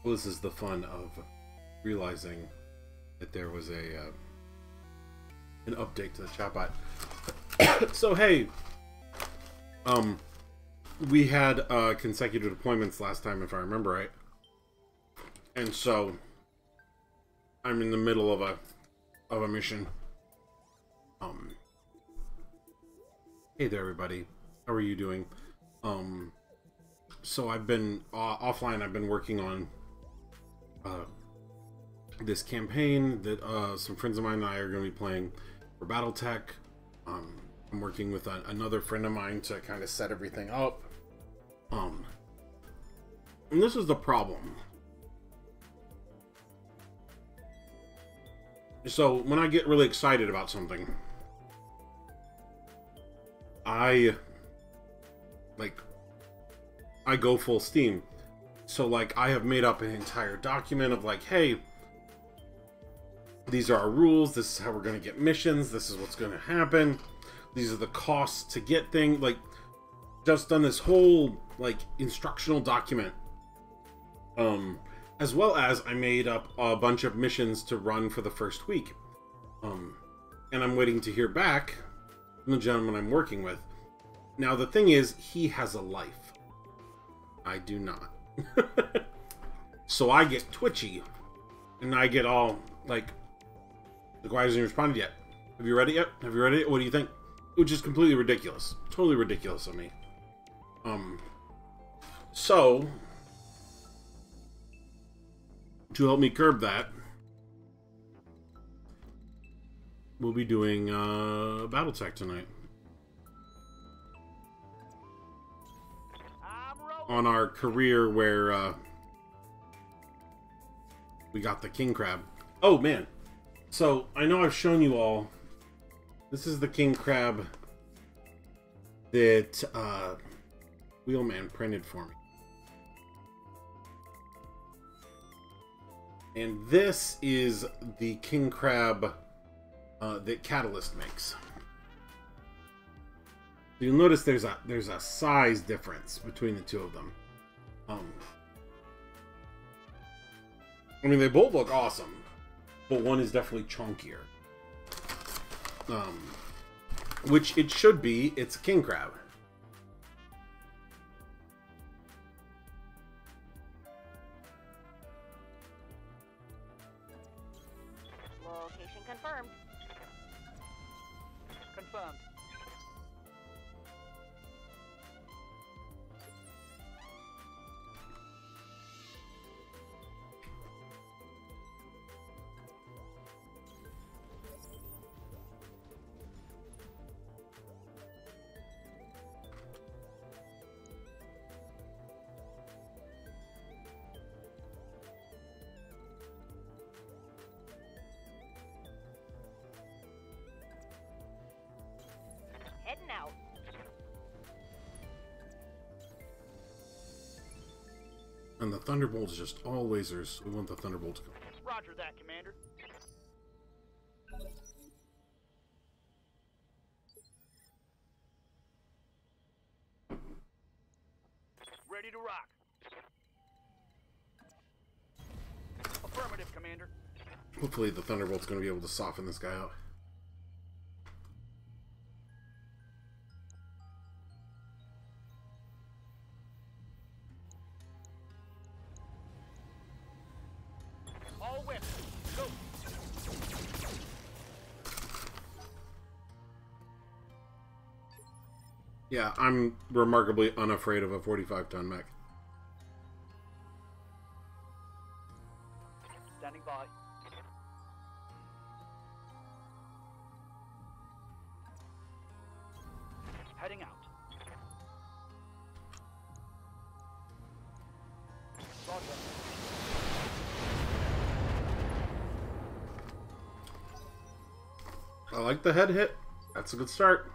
Well, this is the fun of realizing that there was a an update to the chatbot. So hey, we had consecutive deployments last time, if I remember right, and so I'm in the middle of a mission. Hey there, everybody. How are you doing? So I've been offline. I've been working on this campaign that some friends of mine and I are going to be playing for BattleTech. I'm working with another friend of mine to kind of set everything up. And this is the problem. So when I get really excited about something, I go full steam. So like I have made up an entire document of like, hey, these are our rules, this is how we're going to get missions, this is what's going to happen, these are the costs to get things, like just done this whole like instructional document. As well as I made up a bunch of missions to run for the first week. And I'm waiting to hear back from the gentleman I'm working with. Now the thing is, he has a life. I do not. So I get twitchy. And I get all, like, why hasn't he responded yet? Have you read it yet? Have you read it? What do you think? Which is completely ridiculous. Totally ridiculous of me. So, to help me curb that, we'll be doing BattleTech tonight. On our career where we got the king crab. Oh man, so I know I've shown you all. This is the king crab that Wheelman printed for me. And this is the king crab that Catalyst makes. You'll notice there's a size difference between the two of them. I mean, they both look awesome, but one is definitely chunkier. Which it should be. It's a king crab. Location confirmed. Confirmed. Heading out. And the Thunderbolt is just all lasers. We want the Thunderbolt to go. Roger that, Commander. Ready to rock. Affirmative, Commander. Hopefully the Thunderbolt's going to be able to soften this guy out. All whip. Go. Yeah, I'm remarkably unafraid of a 45-ton mech. Standing by. Heading out. Roger. I like the head hit. That's a good start.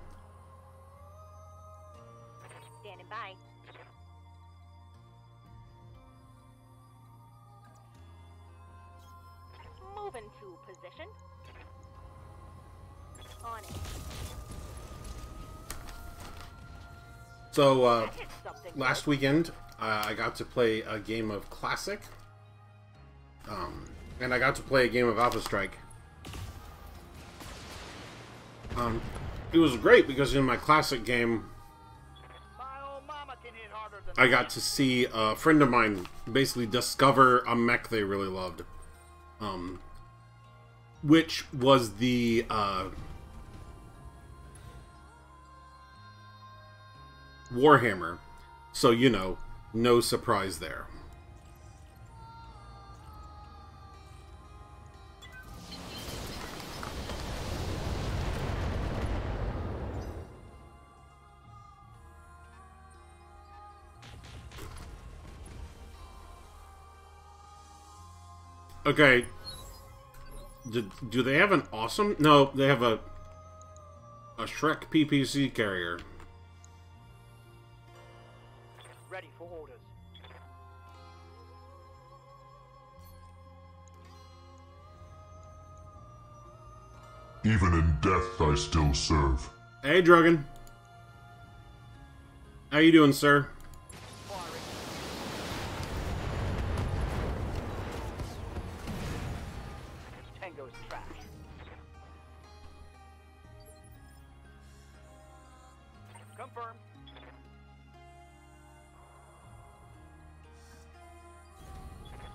Standing by. Move into position. On it. So, That hit something last good. weekend, I got to play a game of Classic. And I got to play a game of Alpha Strike. It was great because in my Classic game, My old mama can hit harder than I got to see a friend of mine basically discover a mech they really loved. Which was the, Warhammer. So, you know, no surprise there. Okay. Do they have an awesome... No, they have a Shrek PPC carrier. Ready for orders. Even in death, I still serve. Hey, Drogon. How you doing, sir? Firing. Tango's trash. Confirmed.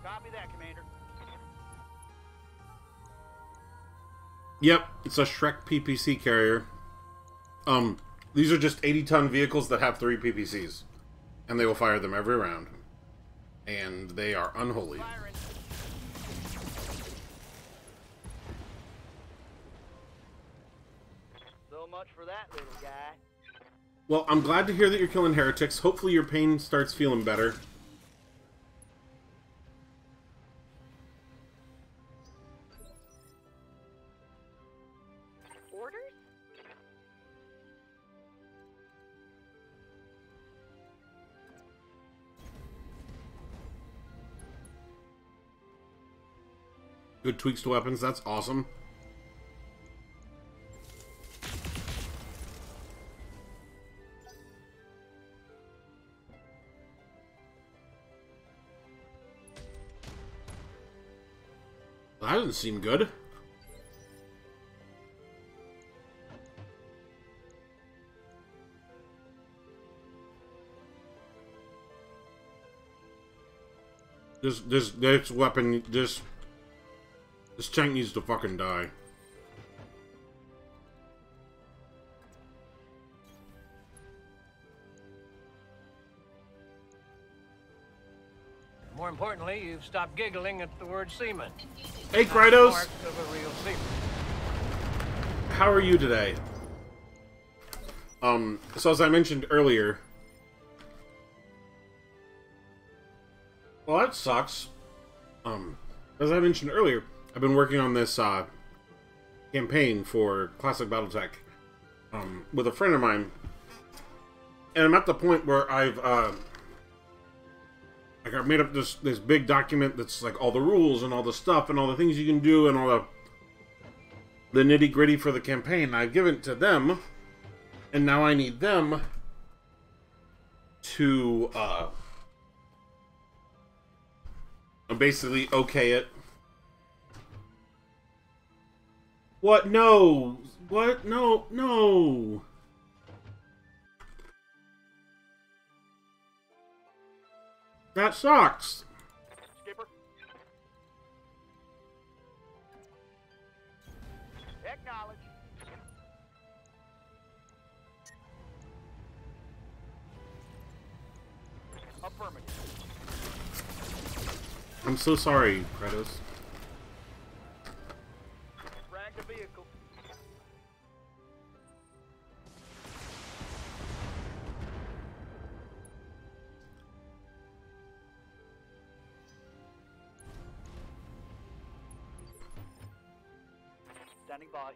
Copy that, Commander. Yep, it's a Shrek PPC carrier. These are just 80-ton vehicles that have 3 PPCs. And they will fire them every round. And they are unholy. Firing. So much for that little guy. Well, I'm glad to hear that you're killing heretics. Hopefully your pain starts feeling better. Orders? Good tweaks to weapons, that's awesome. That doesn't seem good. This weapon, this tank needs to fucking die. More importantly, you've stopped giggling at the word seaman. Hey, Not Krytos! mark of a real seaman. How are you today? So as I mentioned earlier... Well, that sucks. As I mentioned earlier, I've been working on this, campaign for Classic Battletech, with a friend of mine. And I'm at the point where I've made up this big document that's like all the rules and all the stuff and all the things you can do and all the nitty-gritty for the campaign. I've given it to them, and now I need them to basically okay it. What? No! What? No! No! That sucks! Skipper. Acknowledge. Affirmative. I'm so sorry, Kratos. Frag the vehicle. Standing by.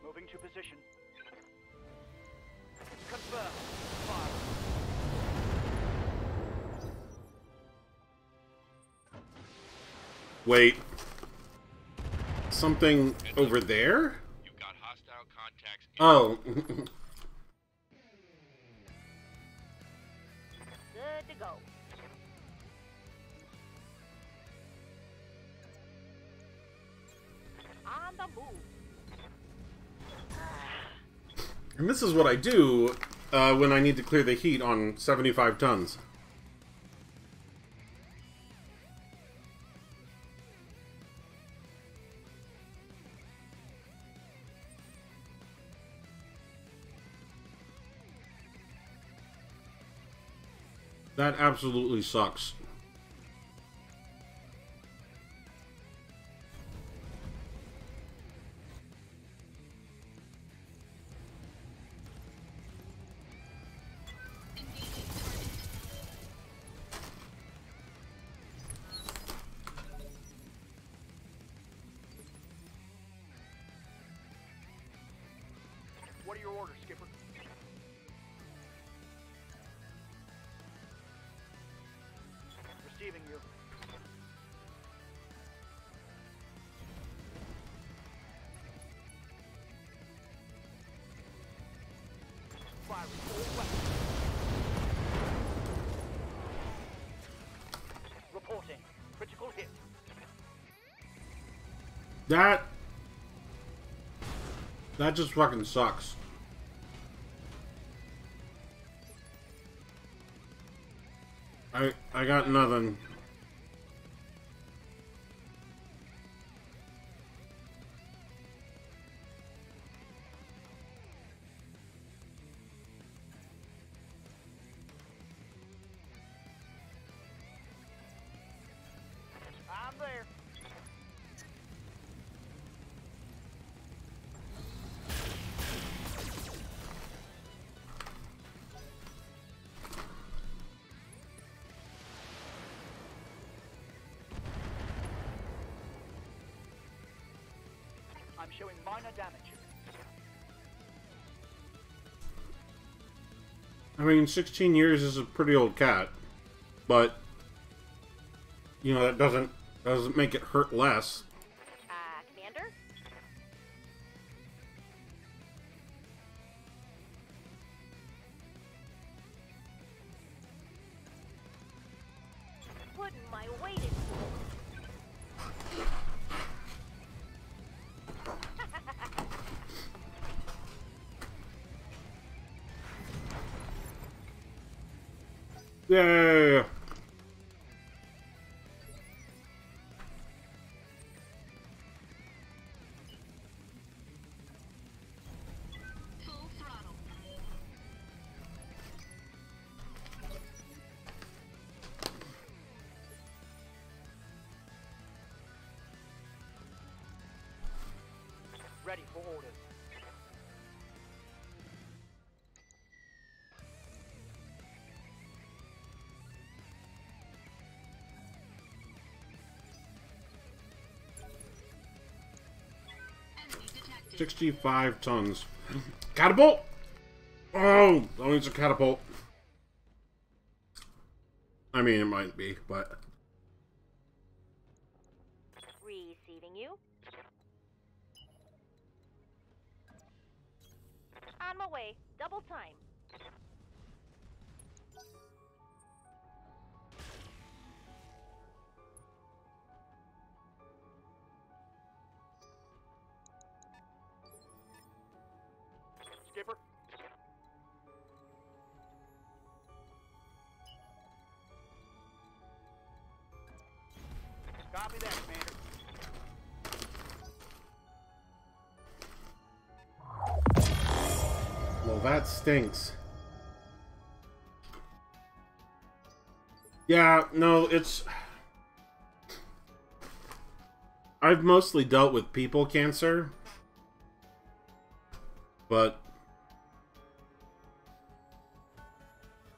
Moving to position. Confirm. Fire. Wait. Something over there? You've got hostile contacts. Oh. Good to go. On the move. And this is what I do when I need to clear the heat on 75 tons. That absolutely sucks. What are your orders, Skipper? Receiving you. Firing all weapons. Reporting. Critical hit. That just fucking sucks. I got nothing. I'm there. I'm showing minor damage. I mean, 16 years is a pretty old cat, but you know that doesn't make it hurt less. Commander? Putting my weight in. Yeah. Full throttle. Ready for orders. Enemy detected. 65 tons. Catapult! Oh, only it's a catapult. I mean, it might be, but Receiving you. On my way. Double time. Skipper. Copy that, Commander. lol. Well, that stinks. Yeah, no, it's... I've mostly dealt with people cancer, but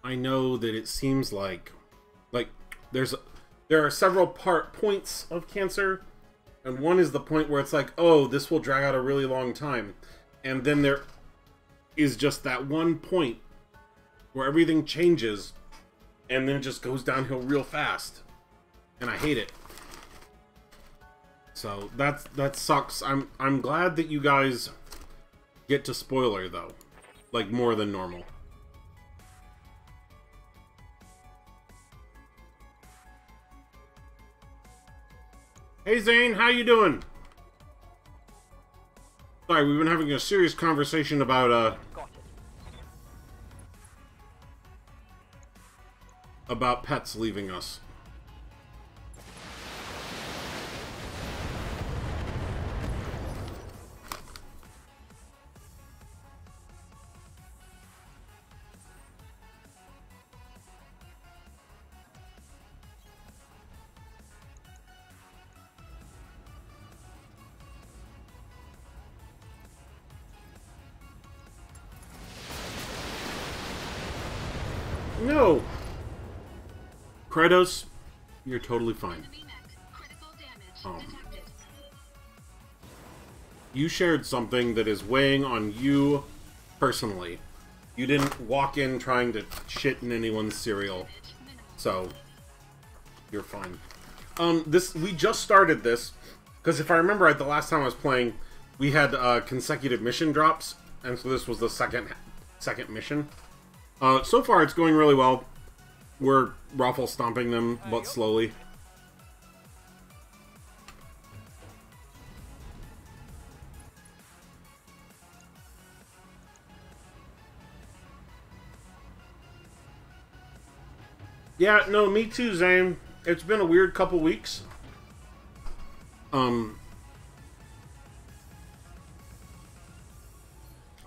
I know that it seems like there are several points of cancer, and one is the point where it's like, oh, this will drag out a really long time, and then there is just that one point where everything changes, and then it just goes downhill real fast, and I hate it. So that sucks. I'm glad that you guys get to spoiler though, like more than normal. Hey Zane, how you doing? Sorry, we've been having a serious conversation about pets leaving us. No! Kratos, you're totally fine. You shared something that is weighing on you personally. You didn't walk in trying to shit in anyone's cereal. So, you're fine. We just started this, because if I remember right, the last time I was playing, we had consecutive mission drops, and so this was the second mission. So far, it's going really well. We're ruffle stomping them, but slowly. Yeah, no, me too, Zane. It's been a weird couple weeks. I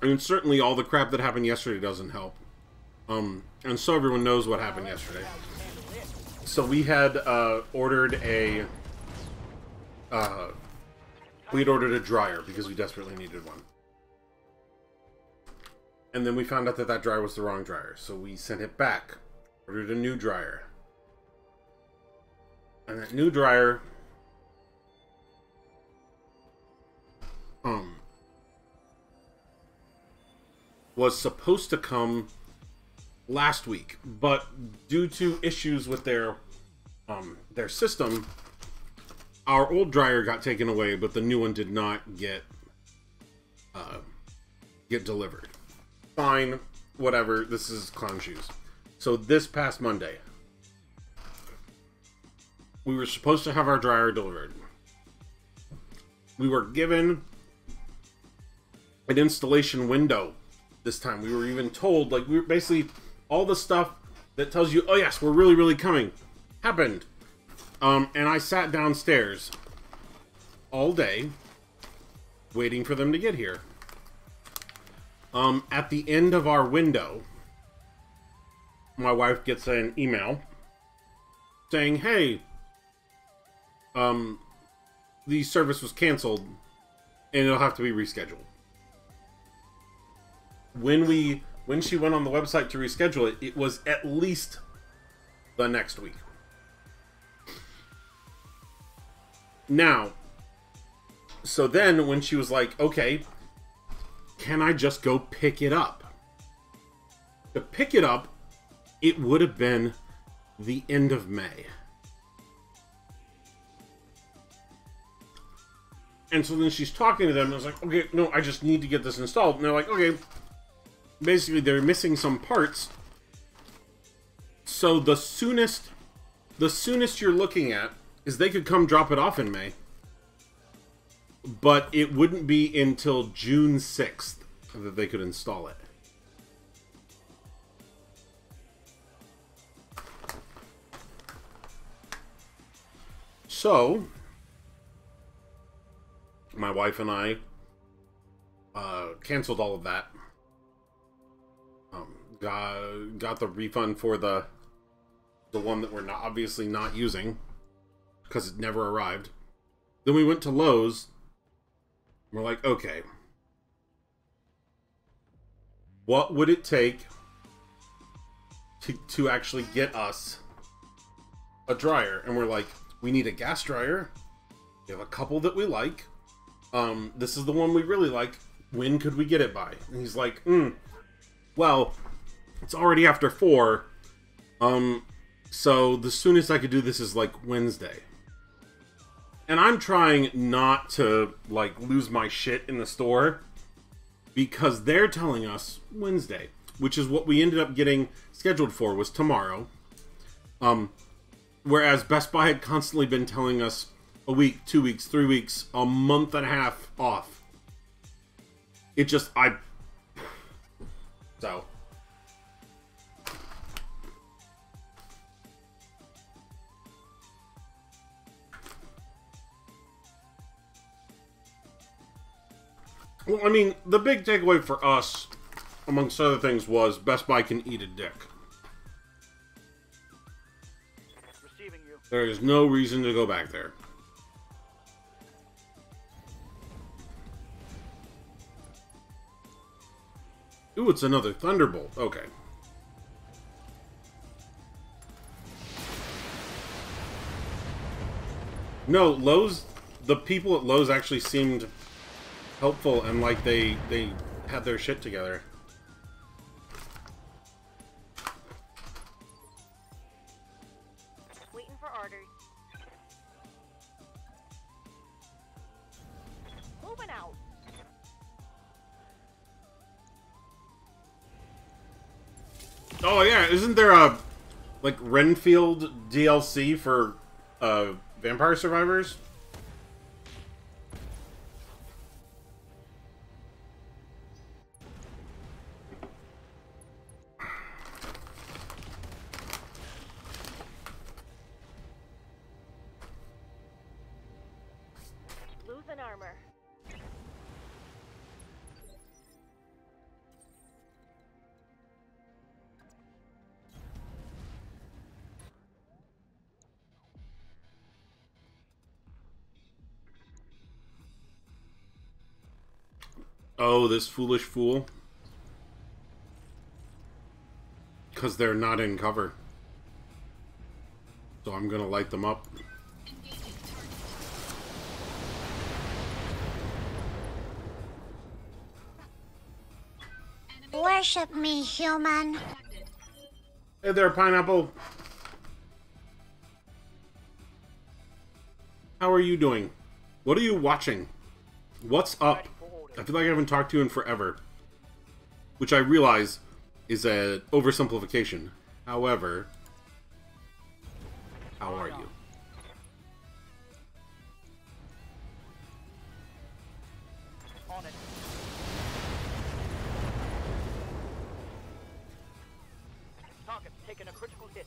mean, certainly all the crap that happened yesterday doesn't help. And so everyone knows what happened yesterday. So we had ordered a dryer because we desperately needed one. And then we found out that that dryer was the wrong dryer, so we sent it back. Ordered a new dryer. And that new dryer was supposed to come last week, but due to issues with their system, our old dryer got taken away, but the new one did not get delivered. Fine, whatever. This is clown shoes. So this past Monday, we were supposed to have our dryer delivered. We were given an installation window this time. We were even told, like, we were basically, all the stuff that tells you, oh yes, we're really, really coming, happened. And I sat downstairs all day waiting for them to get here. At the end of our window, my wife gets an email saying, hey, the service was canceled and it'll have to be rescheduled. When she went on the website to reschedule it, it was at least the next week. Now, so then when she was like, okay, can I just go pick it up? To pick it up, it would have been the end of May. And so then she's talking to them, and I was like, okay, no, I just need to get this installed. And they're like, okay. Basically, they're missing some parts. So the soonest you're looking at is they could come drop it off in May. But it wouldn't be until June 6th that they could install it. So, my wife and I canceled all of that. got the refund for the one that we're not obviously not using because it never arrived. Then we went to Lowe's. We're like, okay, what would it take to actually get us a dryer? And we're like, we need a gas dryer. We have a couple that we like. This is the one we really like. When could we get it by? And he's like, well, it's already after 4. So the soonest I could do this is like Wednesday. And I'm trying not to like lose my shit in the store because they're telling us Wednesday, which is what we ended up getting scheduled for, was tomorrow. Whereas Best Buy had constantly been telling us a week, 2 weeks, 3 weeks, a month and a half off. It just, so. Well, I mean, the big takeaway for us, amongst other things, was Best Buy can eat a dick. Receiving you. There is no reason to go back there. Ooh, it's another Thunderbolt. Okay. No, Lowe's, the people at Lowe's actually seemed helpful and like they had their shit together. Waiting for orders. Moving out. Oh yeah, isn't there a like Renfield DLC for Vampire Survivors? Losing armor. Oh, this foolish fool. Because they're not in cover. So I'm gonna light them up. Worship me, human. Hey there, Pineapple. How are you doing? What are you watching? What's up? I feel like I haven't talked to you in forever. Which I realize is an oversimplification. However, how are you? On it. Target's taking a critical hit.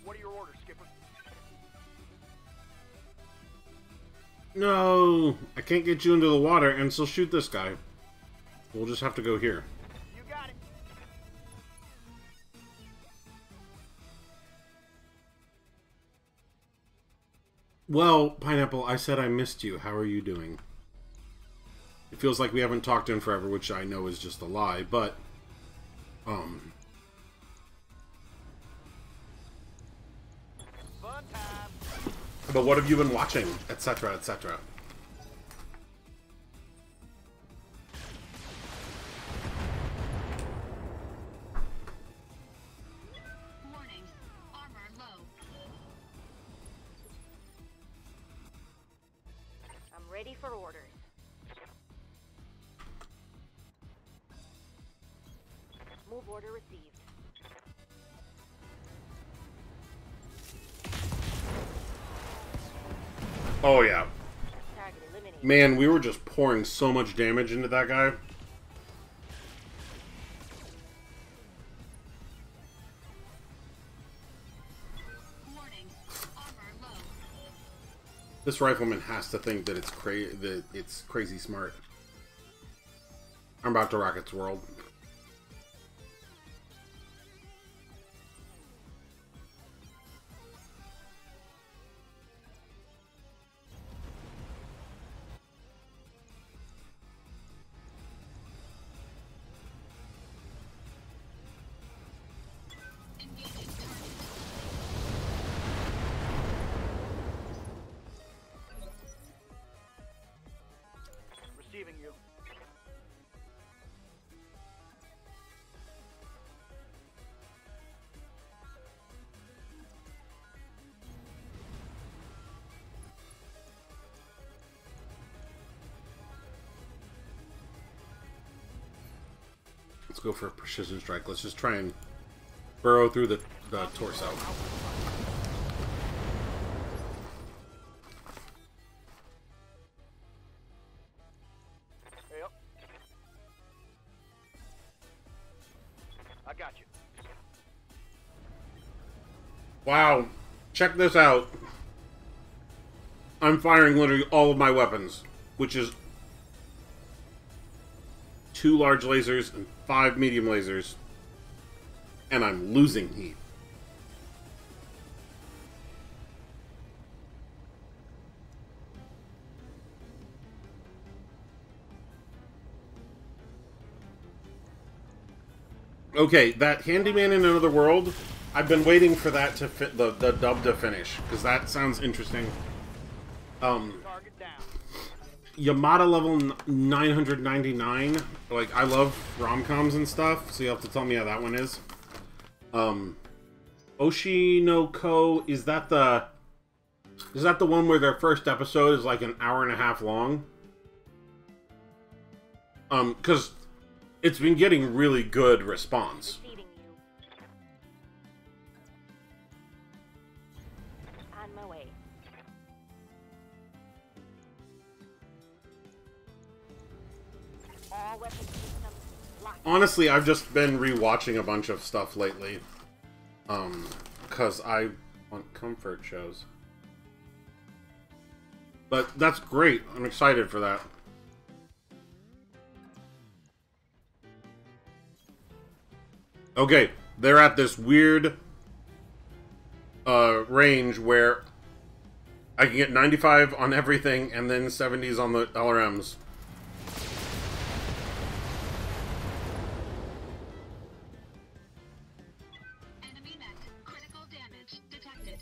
What are your orders, Skipper? No, I can't get you into the water and still shoot this guy. We'll just have to go here. You got it. Well, Pineapple, I said I missed you. How are you doing? It feels like we haven't talked in forever, which I know is just a lie, but... Fun time. But what have you been watching? Etc., etc. Warning. Armor low. I'm ready for orders. Move order received. Oh, yeah. Target eliminated. Man, we were just pouring so much damage into that guy. Warning. Armor low. This rifleman has to think that it's crazy smart. I'm about to rock its world. go for a precision strike. Let's just try and burrow through the torso. Yep. I got you. Wow. Check this out. I'm firing literally all of my weapons, which is 2 large lasers and 5 medium lasers, and I'm losing heat. Okay, that Handyman in Another World, I've been waiting for that to fit the dub to finish, because that sounds interesting. Target down. Yamada level 999. Like, I love rom-coms and stuff, so you'll have to tell me how that one is. Oshinoko, is that the one where their first episode is like an hour and a half long? Because it's been getting really good response. Receiving you. On my way. All weapon systems locked. Honestly, I've just been rewatching a bunch of stuff lately. Because I want comfort shows. But that's great. I'm excited for that. Okay, they're at this weird range where I can get 95 on everything and then 70s on the LRMs. Enemy mech. Critical damage detected.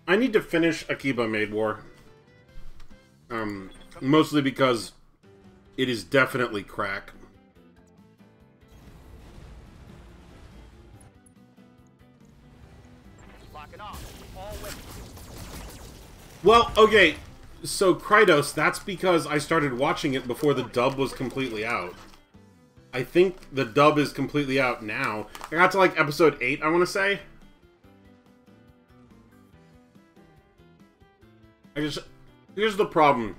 I need to finish Akiba Maid War. Mostly because it is definitely crack. Locking off. All weapons. Well, okay, so Krytos, that's because I started watching it before the dub was completely out. I think the dub is completely out now. I got to like episode 8, I want to say. Here's the problem.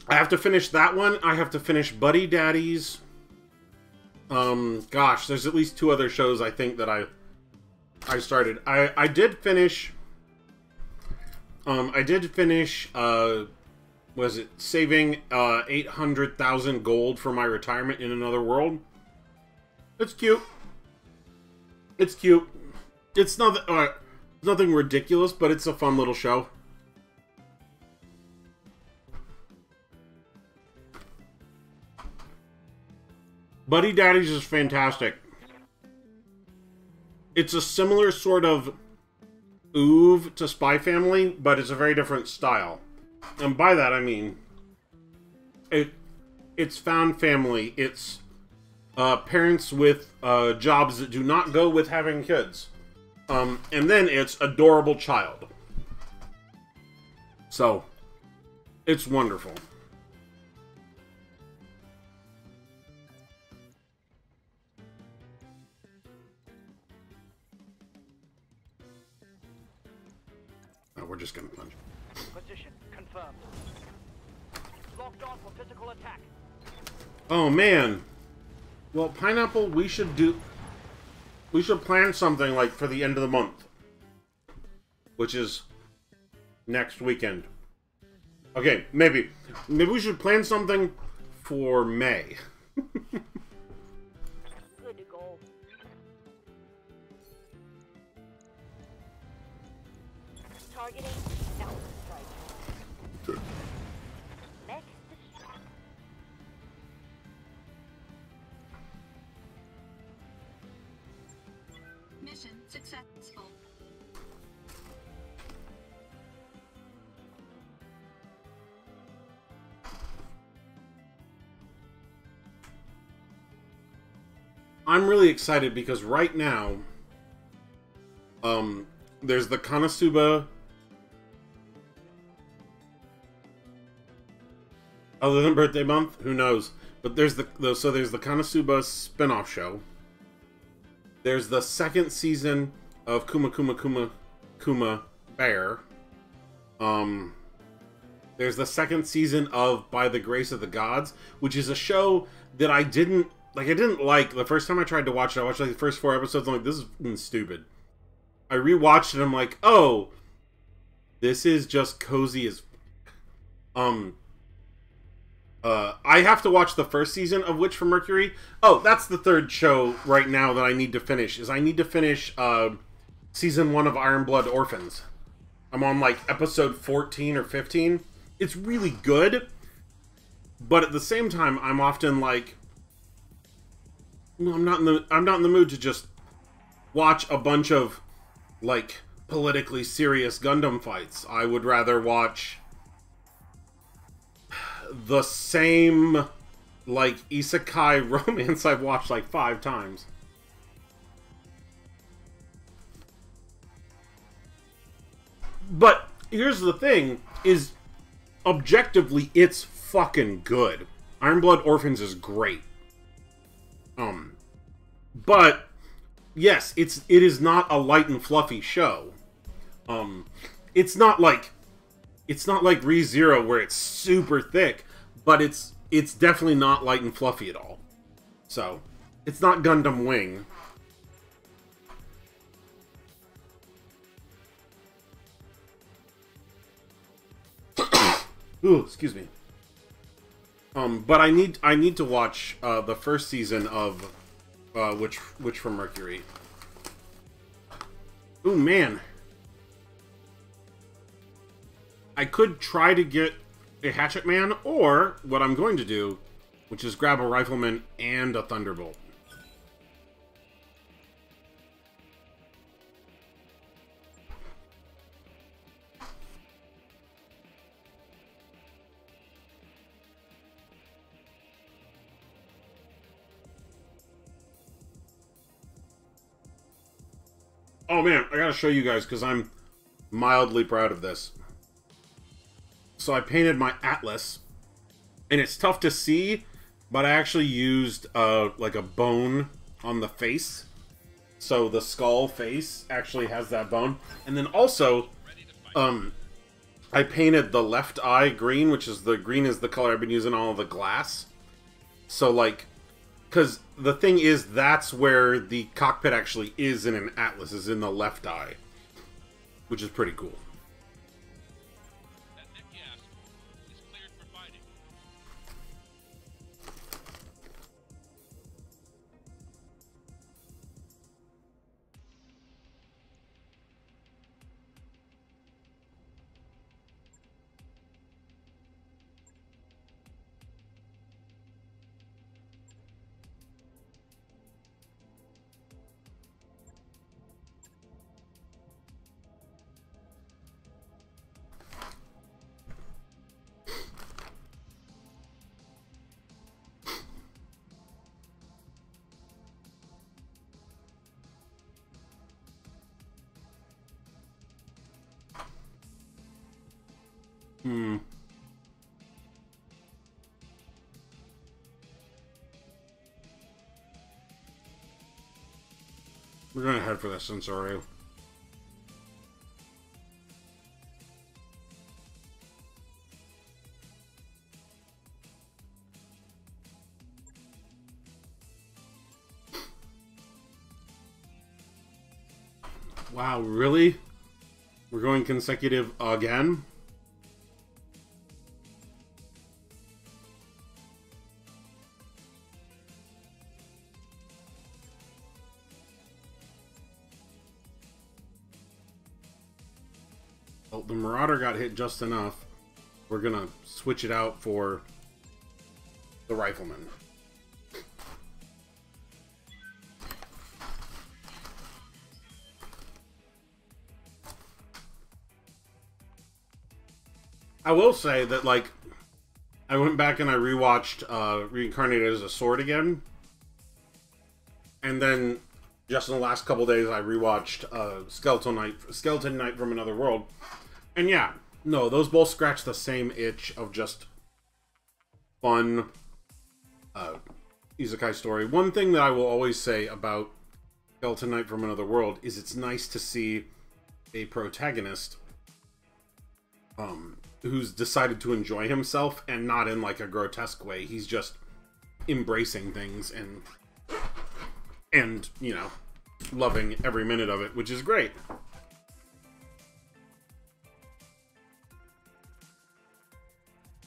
I have to finish that one. I have to finish Buddy Daddies. Gosh, there's at least 2 other shows I think that I started. I did finish. Was it saving 800,000 gold for my retirement in Another World? It's cute. It's cute. It's nothing ridiculous, but it's a fun little show. Buddy Daddies is fantastic. It's a similar sort of oeuvre to Spy Family, but it's a very different style. And by that I mean, it's found family. It's parents with jobs that do not go with having kids. And then it's adorable child. So, it's wonderful. We're just gonna punch. Position confirmed. Locked on for physical attack. Oh man. Well, Pineapple, we should plan something like for the end of the month, which is next weekend. Okay, maybe we should plan something for May. Good to go. Targeting Alpha Strike. Next destruct. Mission successful. I'm really excited because right now, there's the Konosuba. Other than birthday month, who knows? But But there's there's the Konosuba spin-off show. There's the second season of Kuma Kuma Kuma Kuma Bear. There's the second season of By the Grace of the Gods, which is a show that I didn't like. The first time I tried to watch it, I watched like the first 4 episodes. I'm like, this is stupid. I rewatched it. I'm like, oh, this is just cozy as. I have to watch the first season of Witch from Mercury. Oh, that's the third show right now that I need to finish. I need to finish season 1 of Iron Blood Orphans. I'm on like episode 14 or 15. It's really good, but at the same time, I'm often like, I'm not in the mood to just watch a bunch of like politically serious Gundam fights. I would rather watch the same like isekai romance I've watched like 5 times. But here's the thing, is objectively it's fucking good. Iron Blood Orphans is great. But yes, it is not a light and fluffy show. It's not like Re:Zero where it's super thick, but it's definitely not light and fluffy at all. So, it's not Gundam Wing. Ooh, excuse me. But I need to watch the first season of Witch from Mercury. Ooh, man. I could try to get a Hatchet Man, or what I'm going to do, which is grab a Rifleman and a Thunderbolt. Oh man, I gotta show you guys because I'm mildly proud of this. So I painted my Atlas, and it's tough to see, but I actually used like a bone on the face. So the skull face actually has that bone. And then also, I painted the left eye green, which is the color I've been using on all the glass. So like, because the thing is, that's where the cockpit actually is in an Atlas, is in the left eye. Which is pretty cool. That Nikias is cleared for fighting. We're gonna head for the Sensorial. Wow, really? We're going consecutive again? Well, the Marauder got hit just enough. We're gonna switch it out for the Rifleman. I will say that, like, I went back and I rewatched Reincarnated as a Sword again. And then, just in the last couple days, I rewatched Skeleton Knight from Another World. And yeah, no, those both scratch the same itch of just fun, isekai story. One thing that I will always say about Skeleton Knight from Another World is it's nice to see a protagonist who's decided to enjoy himself, and not in like a grotesque way. He's just embracing things and you know, loving every minute of it, which is great.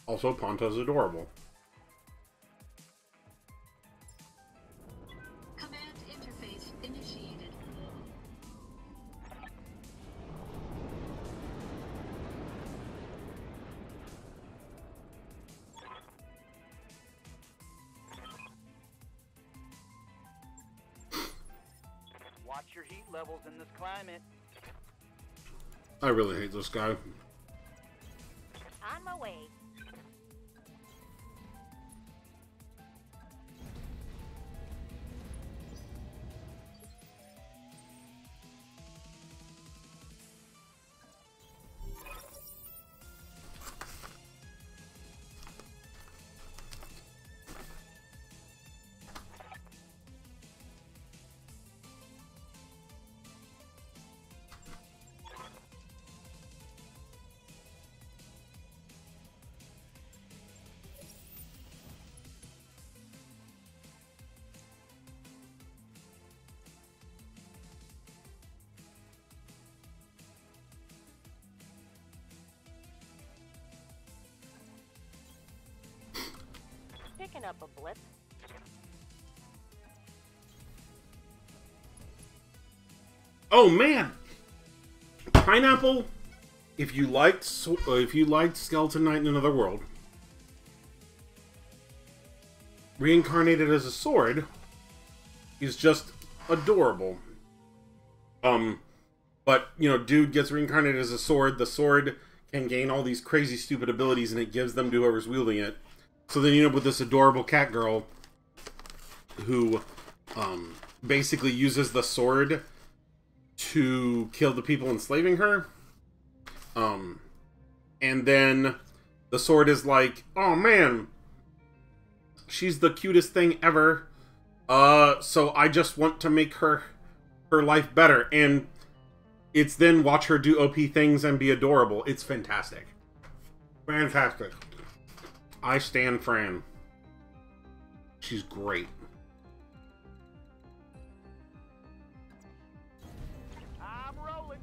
Also, Ponto's adorable. Command interface initiated. Watch your heat levels in this climate. I really hate this guy. On my way. Picking up a blip. Oh man, Pineapple. If you liked Skeleton Knight in Another World, reincarnated as a sword is just adorable. But you know, dude gets reincarnated as a sword. The sword can gain all these crazy, stupid abilities, and it gives them to whoever's wielding it. So then you end up with this adorable cat girl who basically uses the sword to kill the people enslaving her. And then the sword is like, oh man, she's the cutest thing ever. So I just want to make her life better. And it's then watch her do OP things and be adorable. It's fantastic. Fantastic. I stand Fran. She's great. I'm rolling.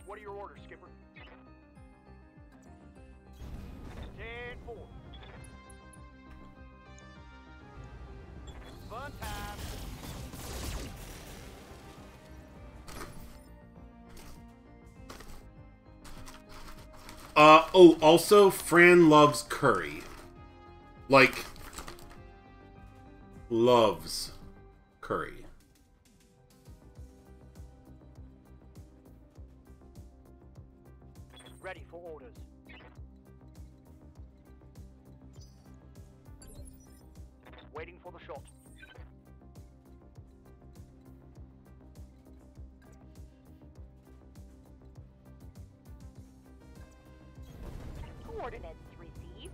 What are your orders, Skipper? 10-4. Fun time. Oh, also, Fran loves curry. Like, loves curry. Ready for orders. Waiting for the shot. Coordinates received.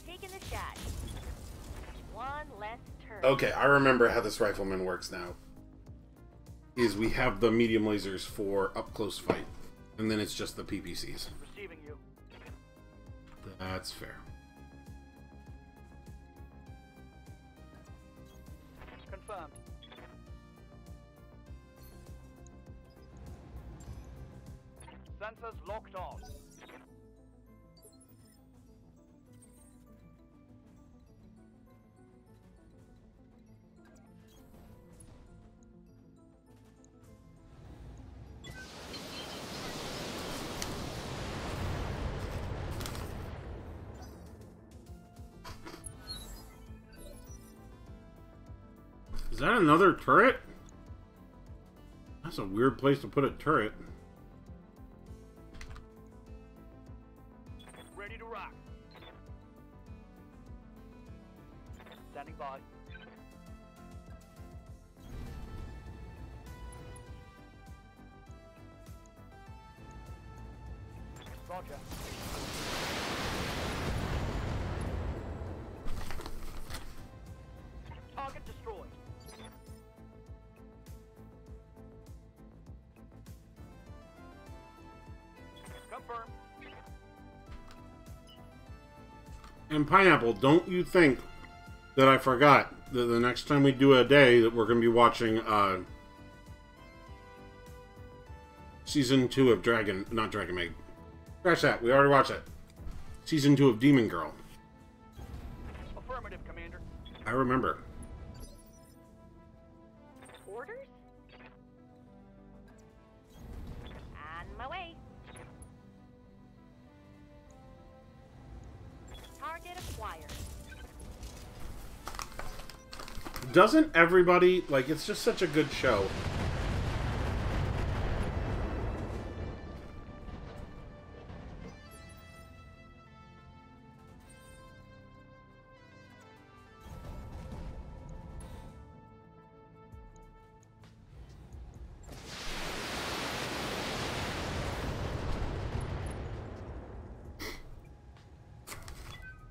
Taking the shot. One less turn. Okay, I remember how this rifleman works now. Is we have the medium lasers for up-close fight, and then it's just the PPCs. Receiving you. That's fair. Confirmed. Sensors locked on. Is that another turret? That's a weird place to put a turret. Ready to rock. Standing by. Roger. Target destroyed. Confirm. And Pineapple, don't you think that I forgot that the next time we do a day that we're going to be watching Season 2 of not Dragon Maid. Scratch that, we already watched it. Season 2 of Demon Girl. Affirmative, Commander. I remember. Orders? On my way. Target acquired. Doesn't everybody, like, it's just such a good show.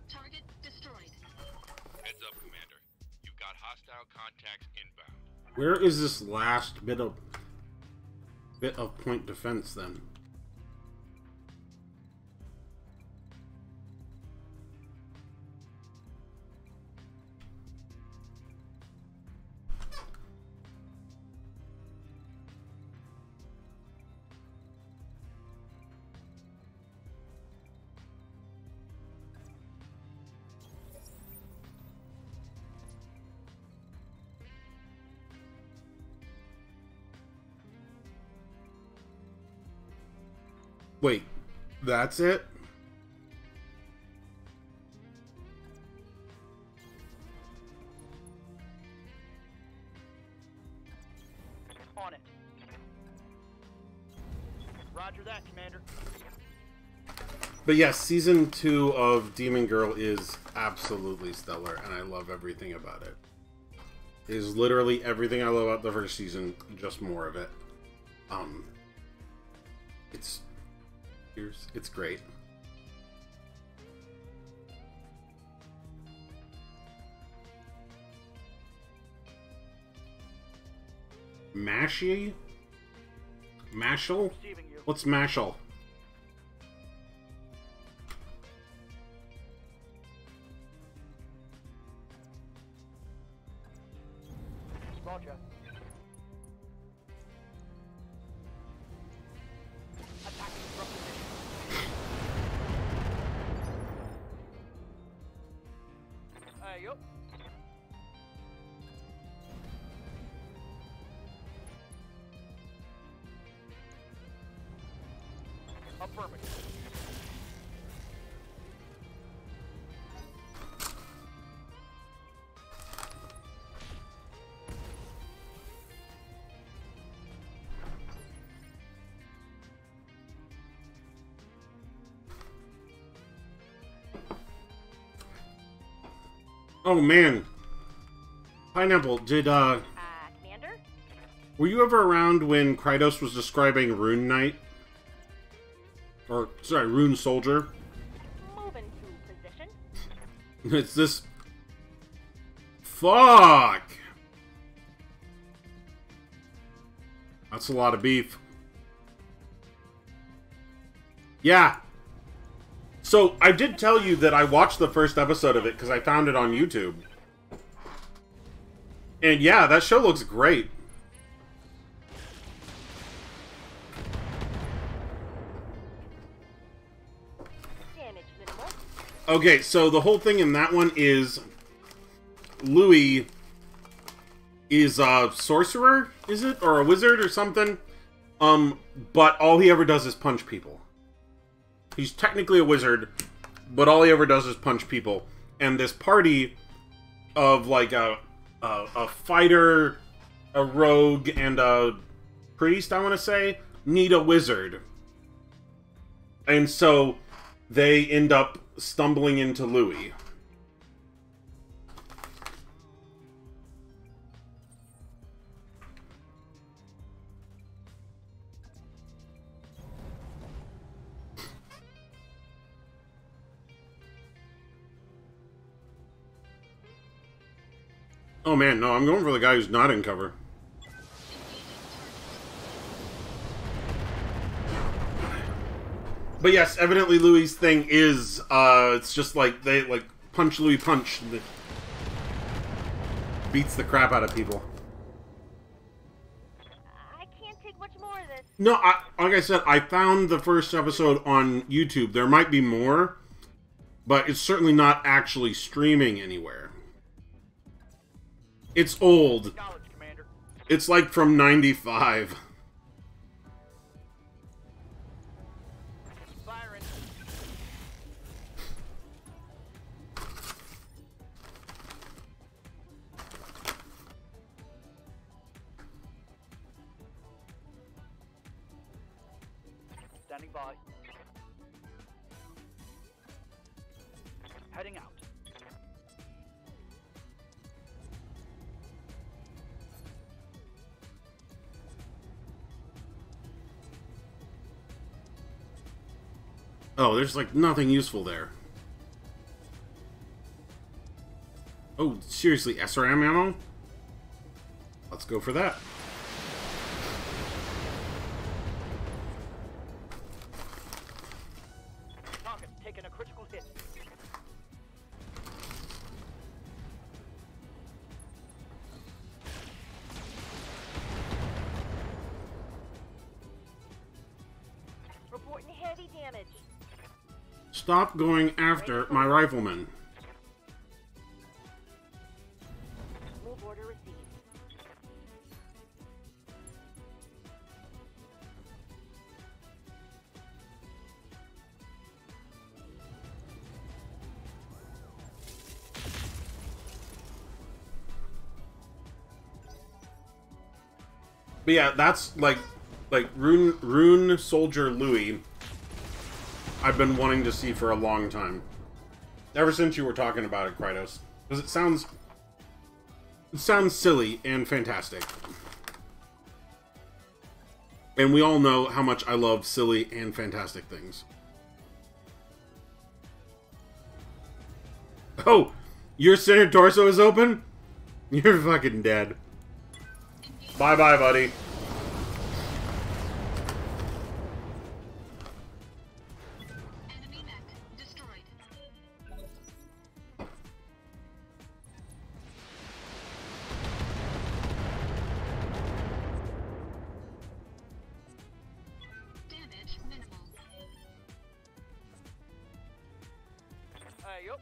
Target destroyed. Heads up, Commander. You've got hostile contacts inbound. Where is this last bit of point defense then? Wait, that's it? On it. Roger that, Commander. But yes, Season 2 of Demon Girl is absolutely stellar, and I love everything about it. It is literally everything I love about the first season, just more of it. It's great. Mashy? Mashal? Receiving you. What's Mashal? Roger. Attacking from position. Yup. Affirmative. Oh man. Pineapple, Commander? were you ever around when Kratos was describing Rune Knight? Or, sorry, Rune Soldier? Move into position. It's this... Fuck! That's a lot of beef. Yeah. So, I did tell you that I watched the first episode of it because I found it on YouTube. And yeah, that show looks great. Damage minimal. Okay, so the whole thing in that one is Louis is a sorcerer, is it? Or a wizard or something? But all he ever does is punch people. He's technically a wizard, but all he ever does is punch people. And this party of like a fighter, a rogue, and a priest, I want to say, need a wizard. And so they end up stumbling into Louis. Oh man, no, I'm going for the guy who's not in cover. But yes, evidently Louis' thing is, it's just like, they, like, punch Louis punch. And beats the crap out of people. I can't take much more of this. No, like I said, I found the first episode on YouTube. There might be more, but it's certainly not actually streaming anywhere. It's old. Knowledge, Commander. It's like from 95. Firing. Standing by. Heading out. Oh, there's like nothing useful there. Oh, seriously, SRM ammo? Let's go for that. Target taking a critical hit. Reporting heavy damage. Stop going after my rifleman. Move order received. But yeah, that's like Rune Soldier Louis. I've been wanting to see for a long time. Ever since you were talking about it, Krytos. Because it sounds silly and fantastic. And we all know how much I love silly and fantastic things. Oh! Your center torso is open? You're fucking dead. Bye-bye, buddy. Enemy mech destroyed. Damage minimal. Hey, yup.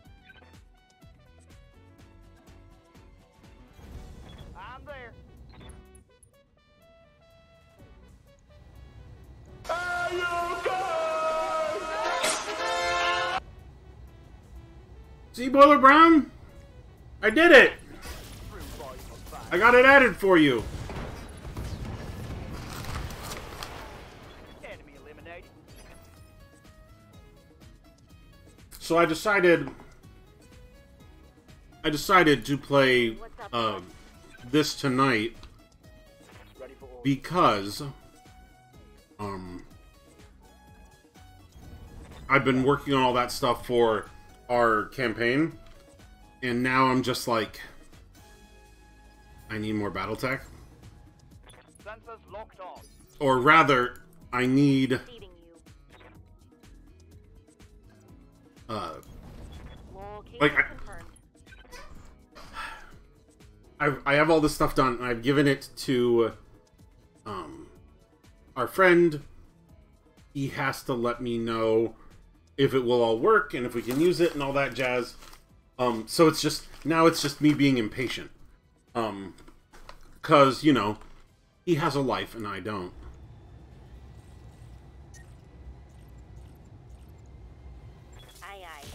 I'm there. See, Boiler Brown? I did it! Through volume of 5. I got it added for you. Enemy eliminated. So I decided to play this tonight Ready for order. because I've been working on all that stuff for our campaign, and now I'm just like, I need more BattleTech, Sensors locked on. or rather, I need Feeding you. Location like confirmed. I have all this stuff done, and I've given it to our friend. He has to let me know if it will all work and if we can use it and all that jazz. So it's just me being impatient. Cause, you know, he has a life and I don't. Aye, aye.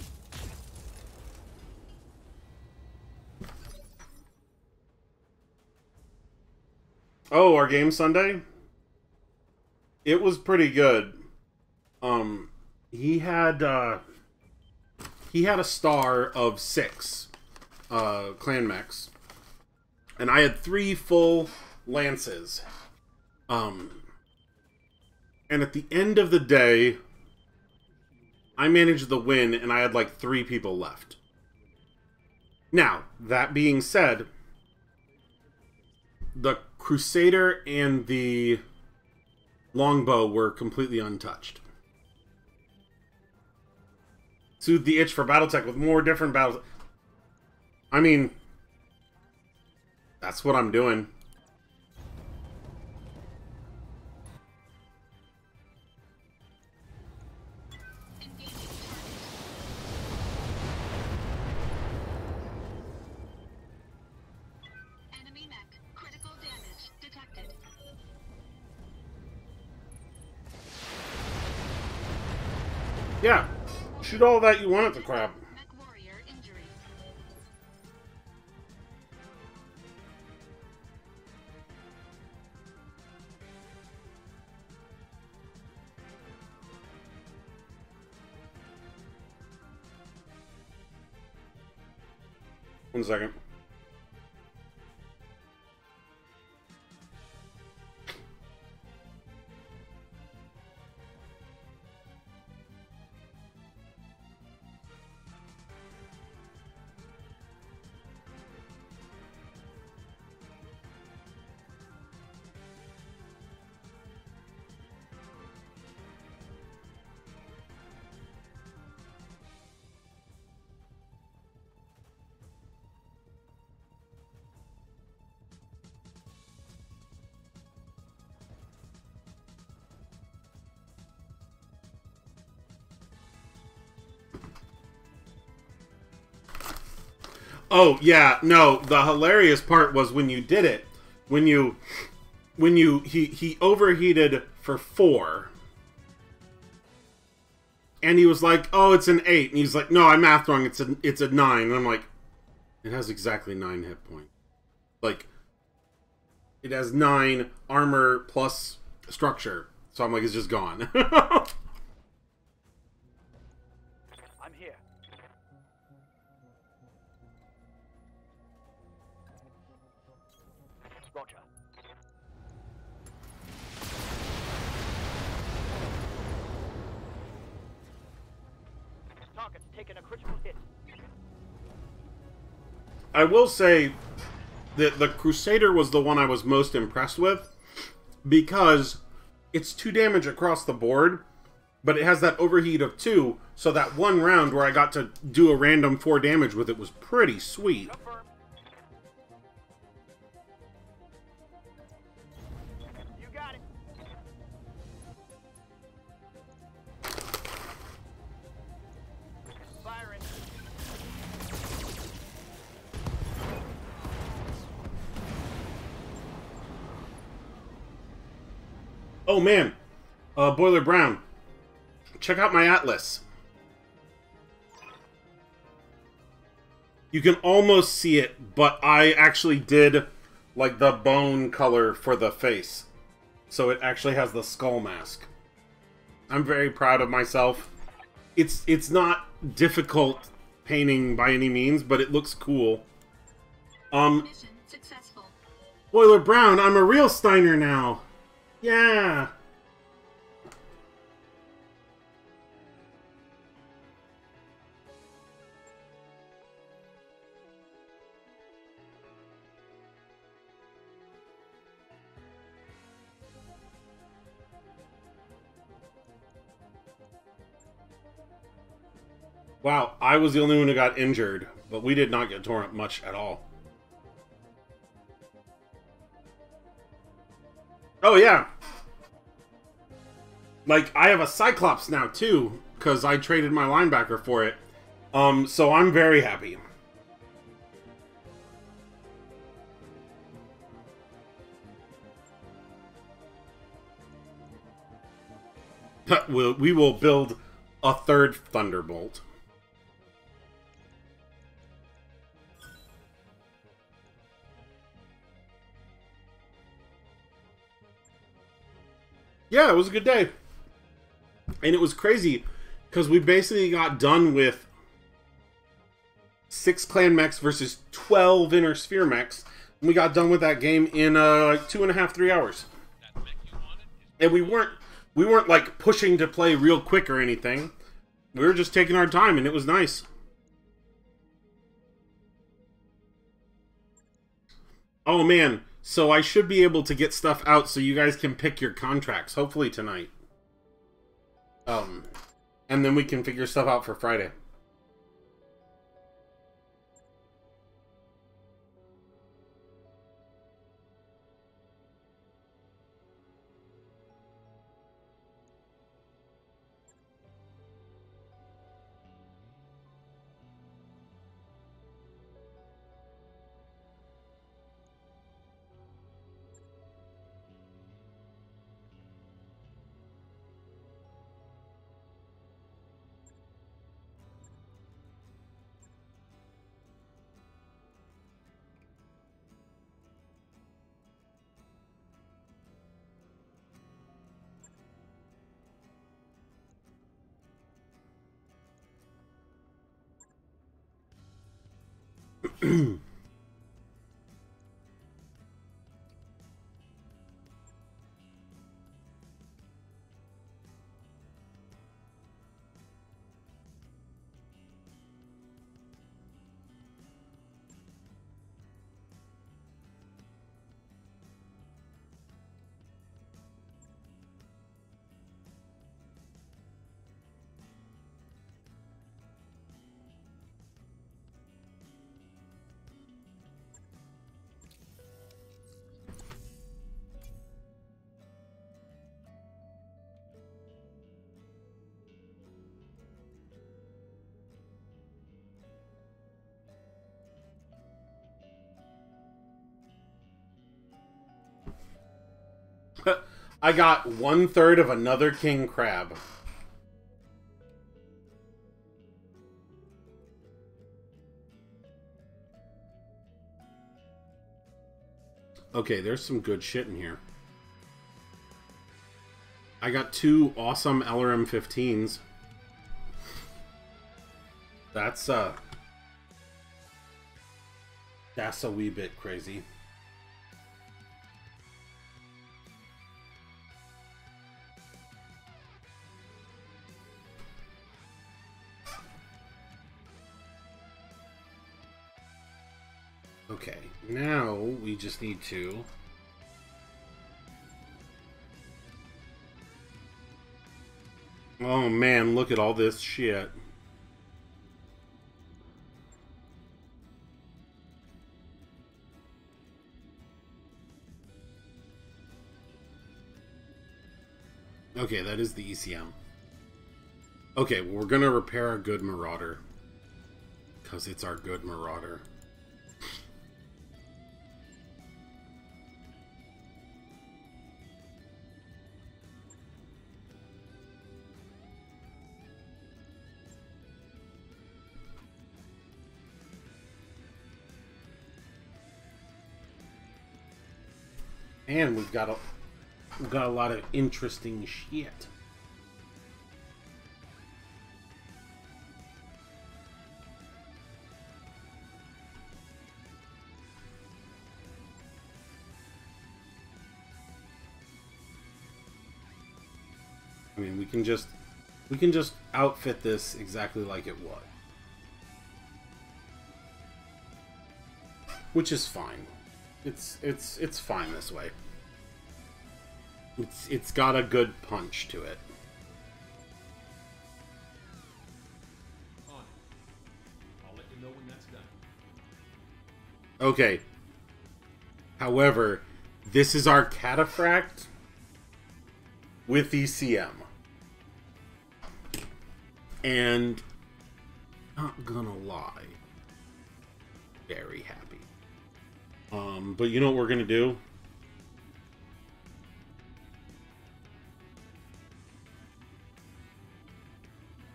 Oh, our game Sunday? It was pretty good. He had a star of 6 clan mechs, and I had 3 full lances. And at the end of the day, I managed the win, and I had like 3 people left. Now, that being said, the Crusader and the longbow were completely untouched. Soothe the itch for BattleTech with more different battles. I mean, that's what I'm doing. Enemy mech. Critical damage detected. Yeah, shoot all that you want at the crab. Mech warrior injury. One second. Oh, yeah, no, the hilarious part was when you did it. He overheated for 4. And he was like, oh, it's an 8. And he's like, no, I mathed wrong, it's a 9. And I'm like, it has exactly 9 hit points. Like, it has 9 armor plus structure. So I'm like, it's just gone. I'm here. Roger. Target's taken a critical hit. I will say that the Crusader was the one I was most impressed with because it's 2 damage across the board, but it has that overheat of 2, so that one round where I got to do a random 4 damage with it was pretty sweet. Confirm. You got it. Firing. Oh man, Boiler Brown, check out my atlas. You can almost see it, but I actually did like the bone color for the face. So it actually has the skull mask. I'm very proud of myself. It's not difficult painting by any means, but it looks cool. Mission successful. Boiler Brown, I'm a real Steiner now. Yeah. Wow, I was the only one who got injured, but we did not get torn up much at all. Oh, yeah. Like, I have a Cyclops now, too, because I traded my linebacker for it. So I'm very happy. We will build a 3rd Thunderbolt. Yeah, it was a good day. And it was crazy, because we basically got done with 6 clan mechs versus 12 inner sphere mechs. And we got done with that game in like 2.5, 3 hours. And we weren't like pushing to play real quick or anything. We were just taking our time, and it was nice. Oh man, So I should be able to get stuff out so you guys can pick your contracts, hopefully tonight. And then we can figure stuff out for Friday. I got 1/3 of another king crab. Okay, there's some good shit in here. I got 2 awesome LRM 15s. That's a wee bit crazy. Okay, now we just need to... Oh man, look at all this shit. Okay, that is the ECM. Okay, well, we're gonna repair our good Marauder. Because it's our good Marauder. And we've got a lot of interesting shit. I mean, we can just outfit this exactly like it was, which is fine. It's fine this way. It's got a good punch to it. I'll let you know when that's done. Okay. However, this is our cataphract with ECM. And not gonna lie, very happy. But you know what we're gonna do?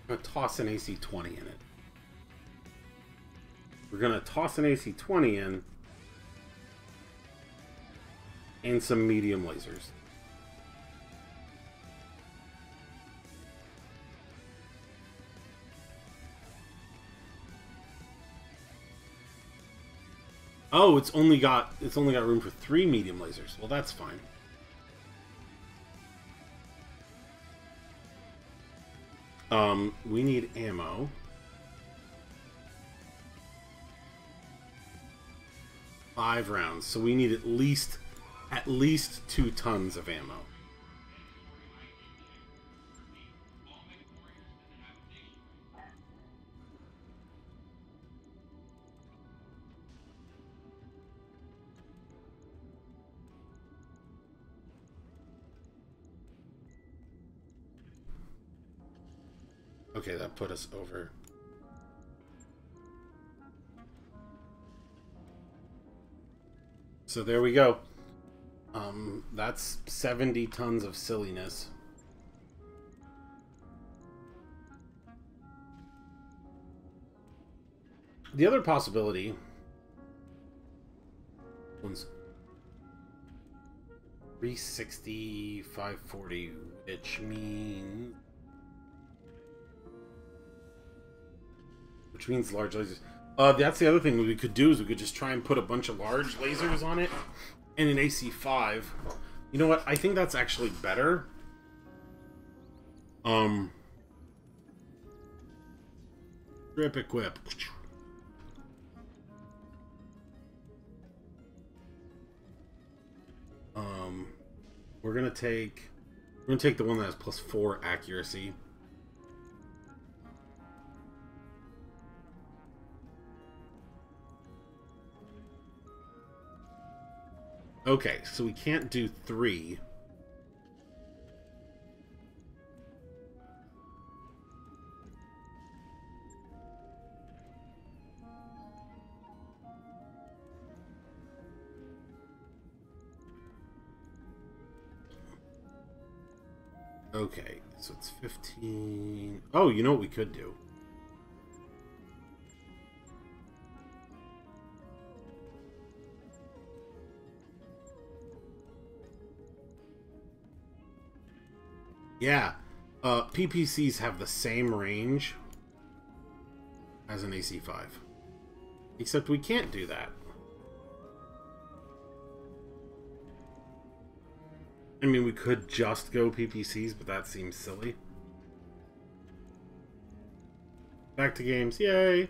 I'm gonna toss an AC-20 in it. We're gonna toss an AC-20 in and some medium lasers. Oh, it's only got room for 3 medium lasers. Well, that's fine. We need ammo. 5 rounds, so we need at least 2 tons of ammo. Okay, that put us over. So there we go. That's 70 tons of silliness. The other possibility one's 360, 540, which means large lasers. That's the other thing we could do is we could just try and put a bunch of large lasers on it and an AC5. You know what? I think that's actually better. Strip equip. We're gonna take the one that has +4 accuracy. Okay, so we can't do 3. Okay, so it's 15. Oh, you know what we could do? Yeah, PPCs have the same range as an AC5. Except we can't do that. I mean, we could just go PPCs, but that seems silly. Back to games, yay!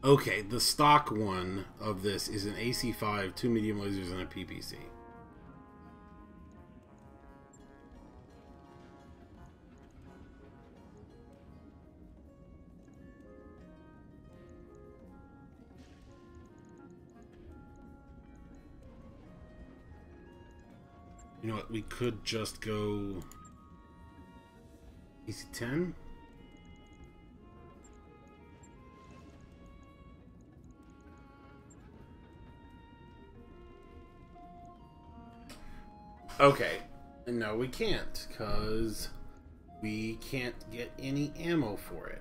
Okay, the stock one of this is an AC5, 2 medium lasers, and a PPC. You know what, we could just go AC10? Okay, no we can't, because we can't get any ammo for it.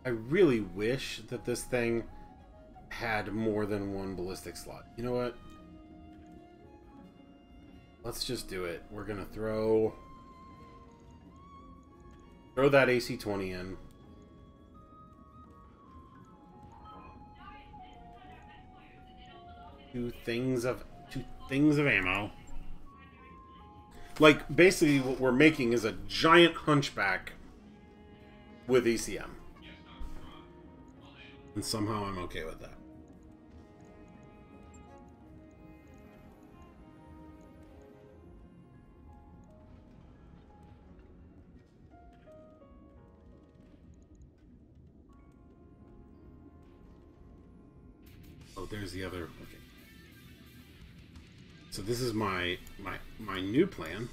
I really wish that this thing had more than one ballistic slot. You know what? Let's just do it. We're gonna throw that AC-20 in. Two things of ammo. Like, basically what we're making is a giant hunchback with ECM. And somehow I'm okay with that. Oh, there's the other. Okay. So this is my new plan.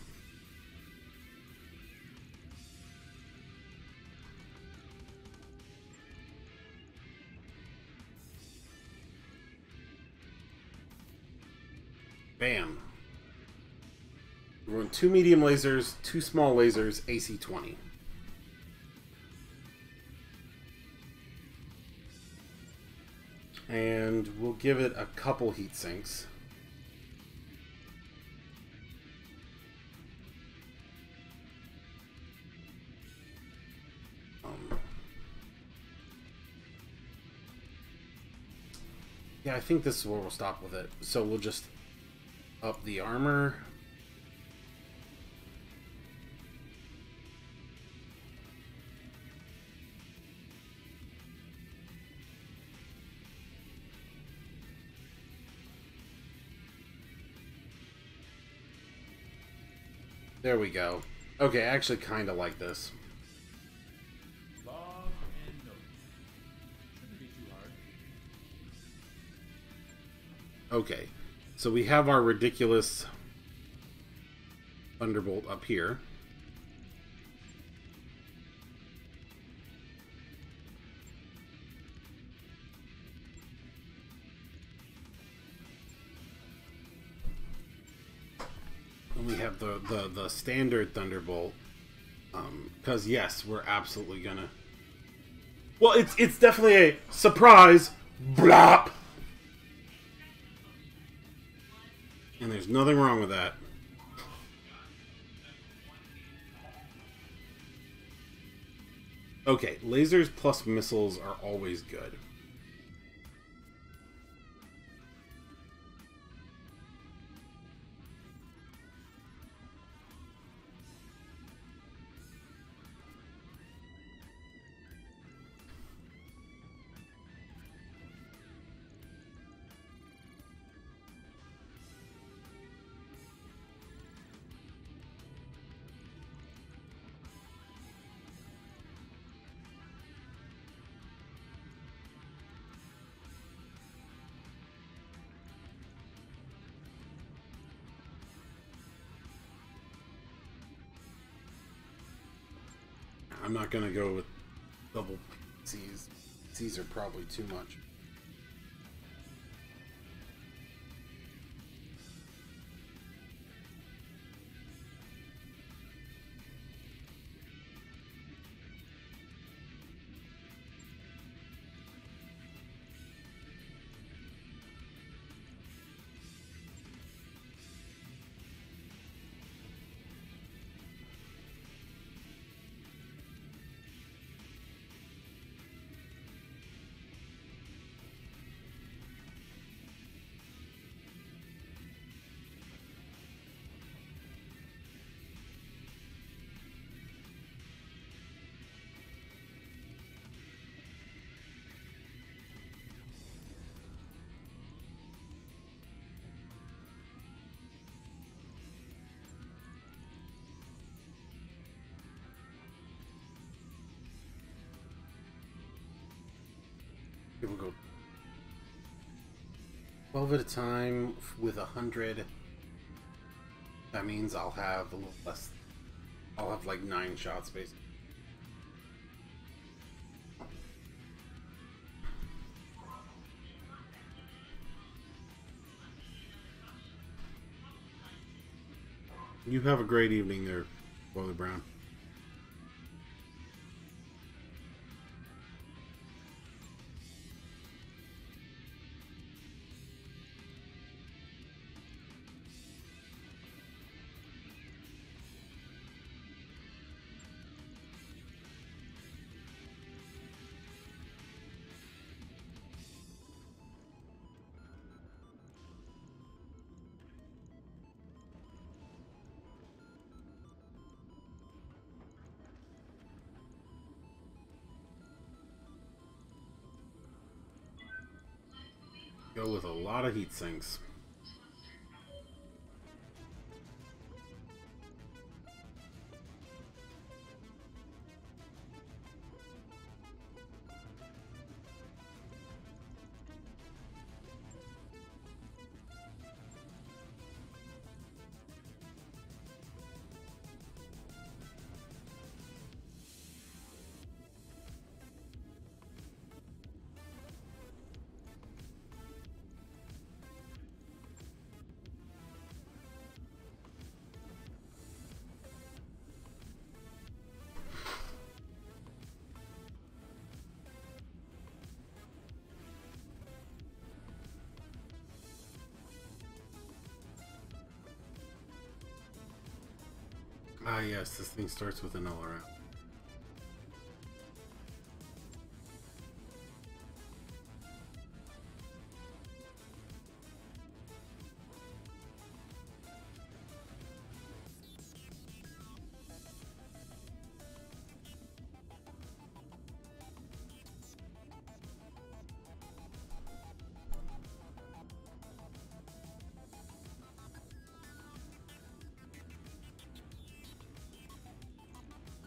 Bam. We're on 2 medium lasers, 2 small lasers, AC-20. And we'll give it a couple heat sinks. Yeah, I think this is where we'll stop with it. So we'll just up the armor. There we go. Okay, I actually kind of like this. Log and note. Shouldn't be too hard. Okay, so we have our ridiculous Thunderbolt up here. And we have the standard Thunderbolt. Because yes, we're absolutely gonna... Well, it's definitely a surprise blop! And there's nothing wrong with that. Okay, lasers plus missiles are always good. I'm not gonna go with double C's. C's are probably too much. We'll go 12 at a time with 100. That means I'll have a little less. I'll have like 9 shots basically. You have a great evening there, Boiler Brown. Go with a lot of heat sinks. Ah yes, this thing starts with an LRM.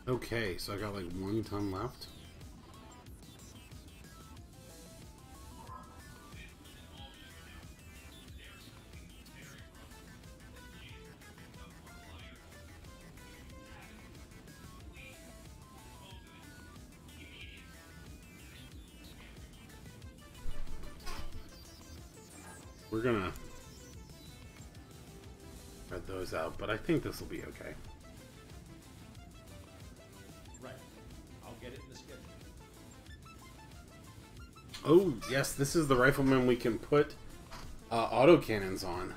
Okay, so I got like 1 ton left. We're gonna spread those out, but I think this will be okay. Right. I'll get it in the schedule. Oh, yes, this is the rifleman we can put autocannons on.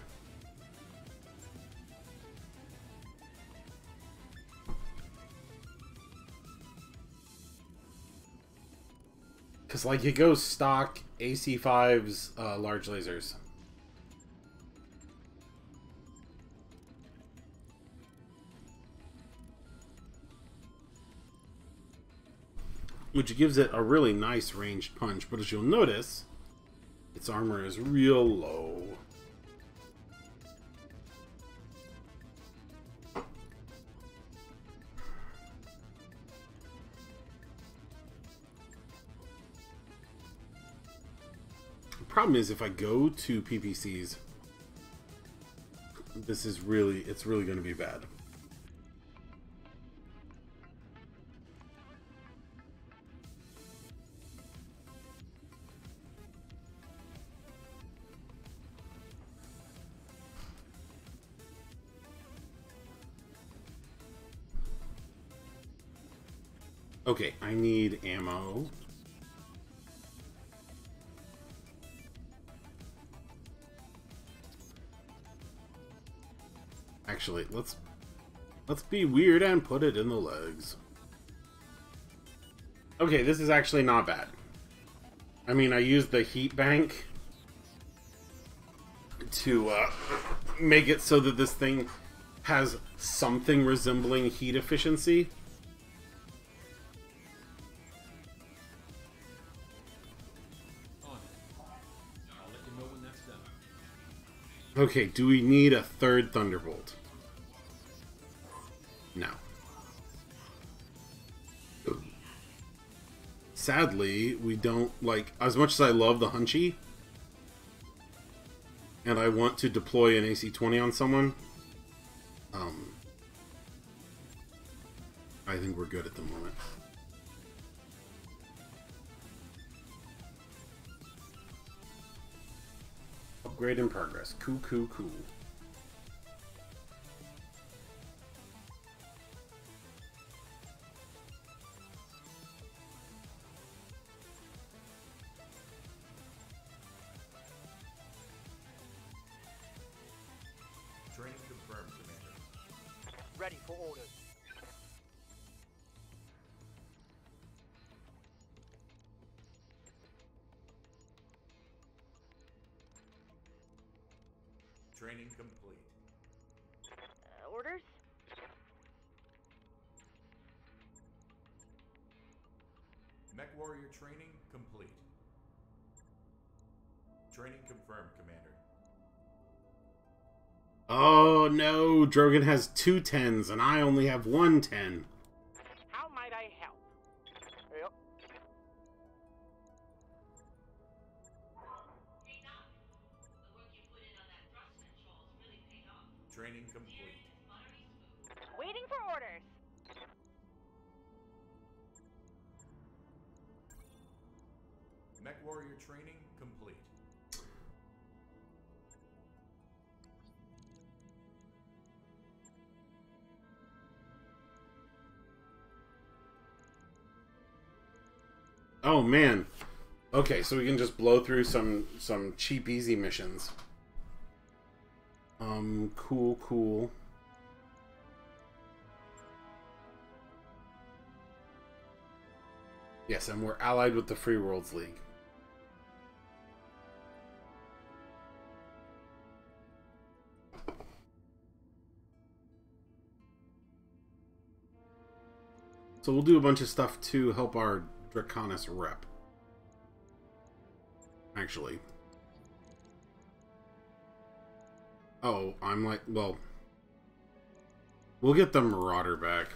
Because, like, it goes stock AC5's large lasers. Which gives it a really nice ranged punch, but as you'll notice, its armor is real low. The problem is if I go to PPCs, it's really going to be bad. Okay, I need ammo. Actually, let's be weird and put it in the legs. Okay, this is actually not bad. I mean, I used the heat bank to make it so that this thing has something resembling heat efficiency. Okay, do we need a 3rd Thunderbolt? No. Sadly, we don't, like, as much as I love the Hunchy, and I want to deploy an AC-20 on someone, I think we're good at the moment. Upgrade in progress. Cool. Training confirmed, Commander. Ready for orders. Training complete. Orders? Mech Warrior training complete. Training confirmed, Commander. Oh no, Drogon has 2 10s and I only have 1 10. How might I help? Yep. Training complete. Waiting for orders. Mech Warrior training complete. Oh man. Okay, so we can just blow through some cheap easy missions. Cool. Yes, and we're allied with the Free Worlds League. So we'll do a bunch of stuff to help our Draconis rep. Actually. Oh, I'm like, well, we'll get the Marauder back.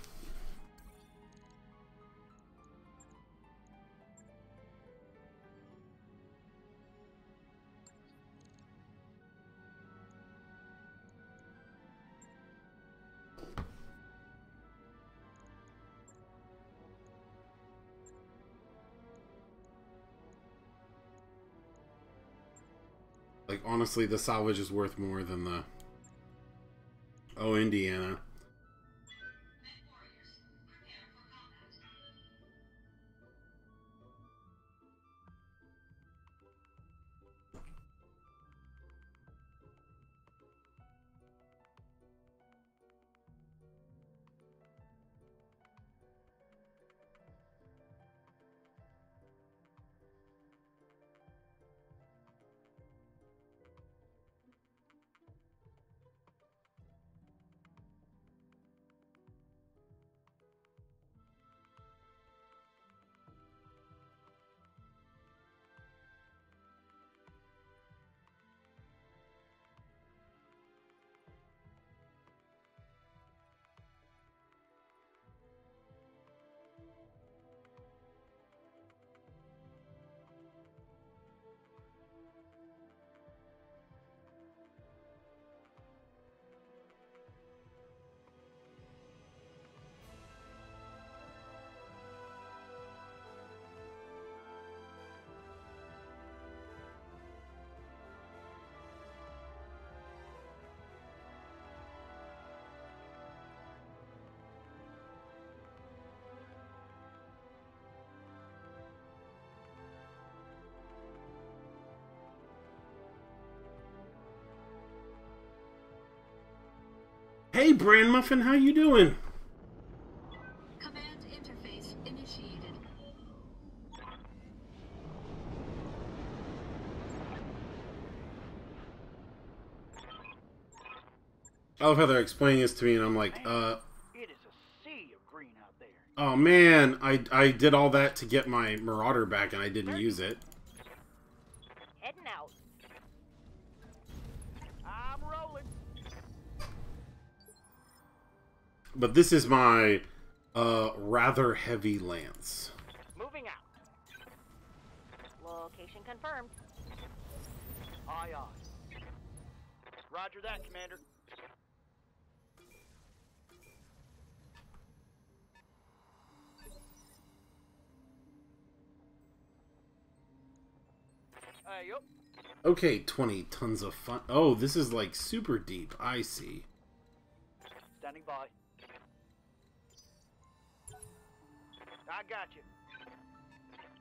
Like, honestly, the salvage is worth more than the... Oh, Indiana. Hey, Bran Muffin, how you doing? Command interface initiated. I love how they're explaining this to me, and I'm like, Man, it is a sea of green out there. oh man, I did all that to get my Marauder back, and I didn't use it. Heading out. I'm rolling. But this is my rather heavy lance. Moving out. Location confirmed. Aye, aye. Roger that, Commander. Yup. Okay, 20 tons of fun. Oh, this is like super deep. I see. Standing by. I got you.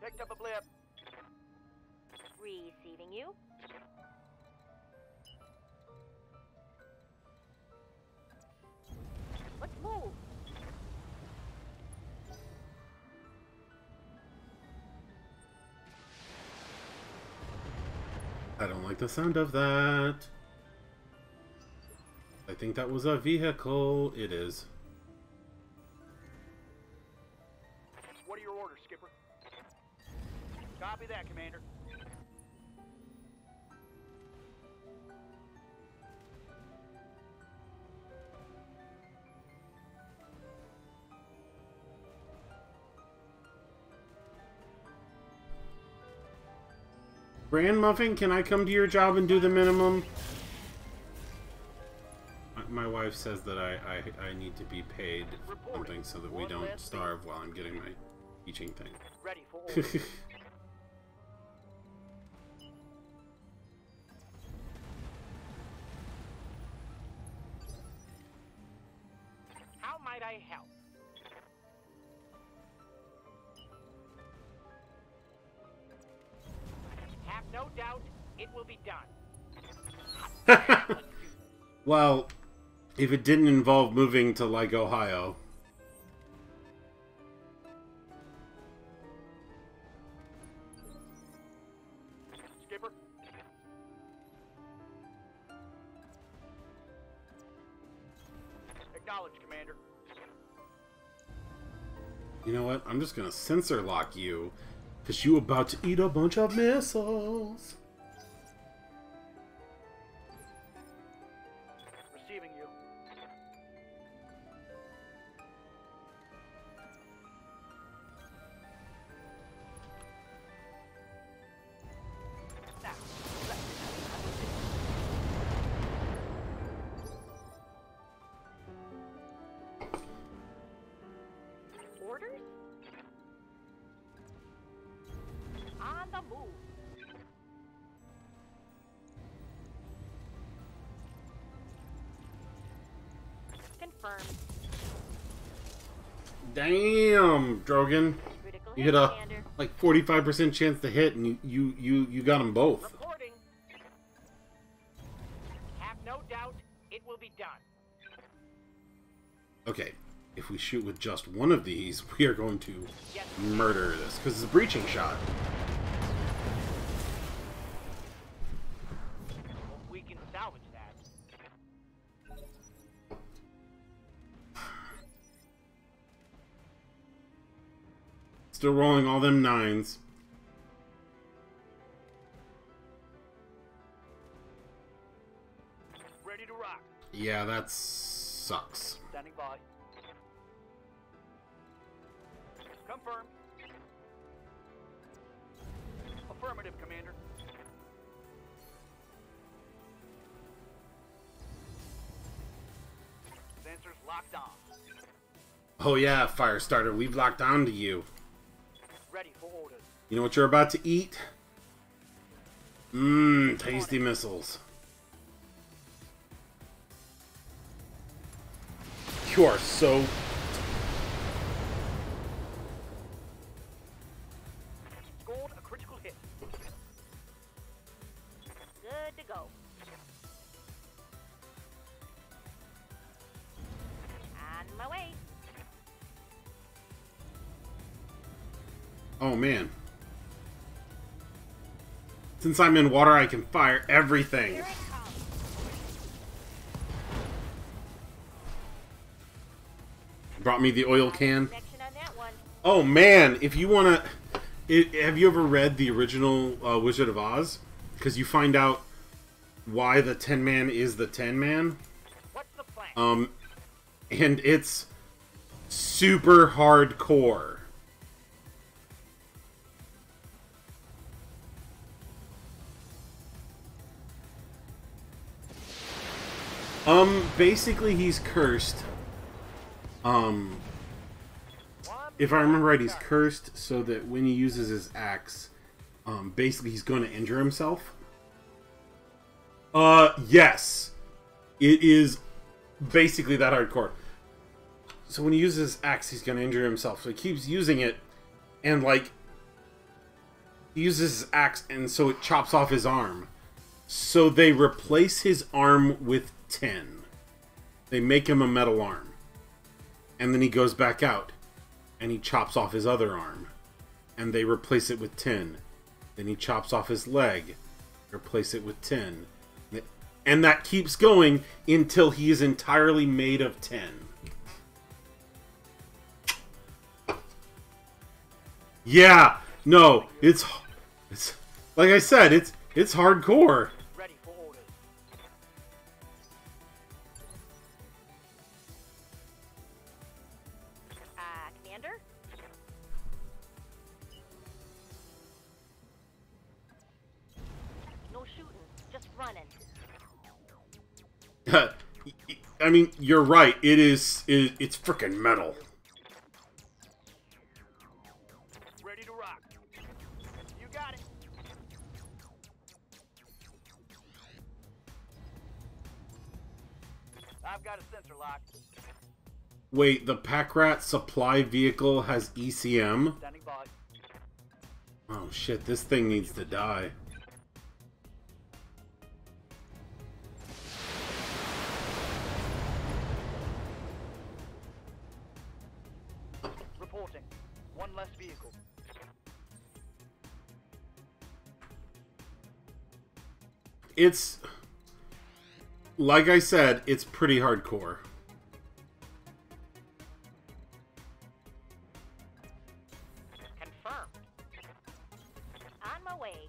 Picked up a blip. Receiving you. Let's move. I don't like the sound of that. I think that was a vehicle. It is. What are your orders, Skipper? Copy that, Commander. Bran Muffin, can I come to your job and do the minimum? My wife says that I need to be paid something so that we don't starve while I'm getting my teaching thing. Ready for orders. How might I help? Have no doubt it will be done. Well, if it didn't involve moving to, like, Ohio. Skipper? Acknowledge, Commander. You know what? I'm just gonna sensor lock you, because you about to eat a bunch of missiles. Receiving you. Now, let's Orders? On the move. confirmed. Damn, Drogon. Critical You hit, hit a Commander. like 45% chance to hit, and you got them both. Reporting. Have no doubt it will be done. Okay, if we shoot with just one of these, we are going to Yes. murder this because it's a breaching shot. Hope we can salvage that. Still rolling all them 9s. Ready to rock. Yeah, that sucks. Standing by. Confirmed. Affirmative, Commander. Sensors locked on. Oh yeah, Firestarter, we've locked on to you. Ready for orders. You know what you're about to eat? Mmm, tasty missiles. You are so... Scored a critical hit. Good to go. On my way. Oh man. Since I'm in water, I can fire everything. Here it comes. Brought me the oil can. Connection on that one. Oh man, if you want to... Have you ever read the original Wizard of Oz? Because you find out why the Tin Man is the Tin Man. What's the plan? And it's super hardcore. Basically he's cursed. If I remember right, he's cursed so that when he uses his axe, basically he's going to injure himself. Yes. It is basically that hardcore. So when he uses his axe, he's going to injure himself. So he keeps using it, and like, he uses his axe, and so it chops off his arm. So they replace his arm with tin. They make him a metal arm. And then he goes back out, and he chops off his other arm. And they replace it with tin. Then he chops off his leg, replace it with tin. And that keeps going until he is entirely made of tin. Yeah, no, it's like I said, it's hardcore. Ready for orders. Commander? No shooting, just running. I mean, you're right. It's freaking metal. Ready to rock. You got it. I've got a sensor lock. Wait, the Pack Rat supply vehicle has ECM? Standing by. Oh shit, this thing needs to die. Reporting. One less vehicle. It's... Like I said, it's pretty hardcore. Confirmed. On my way.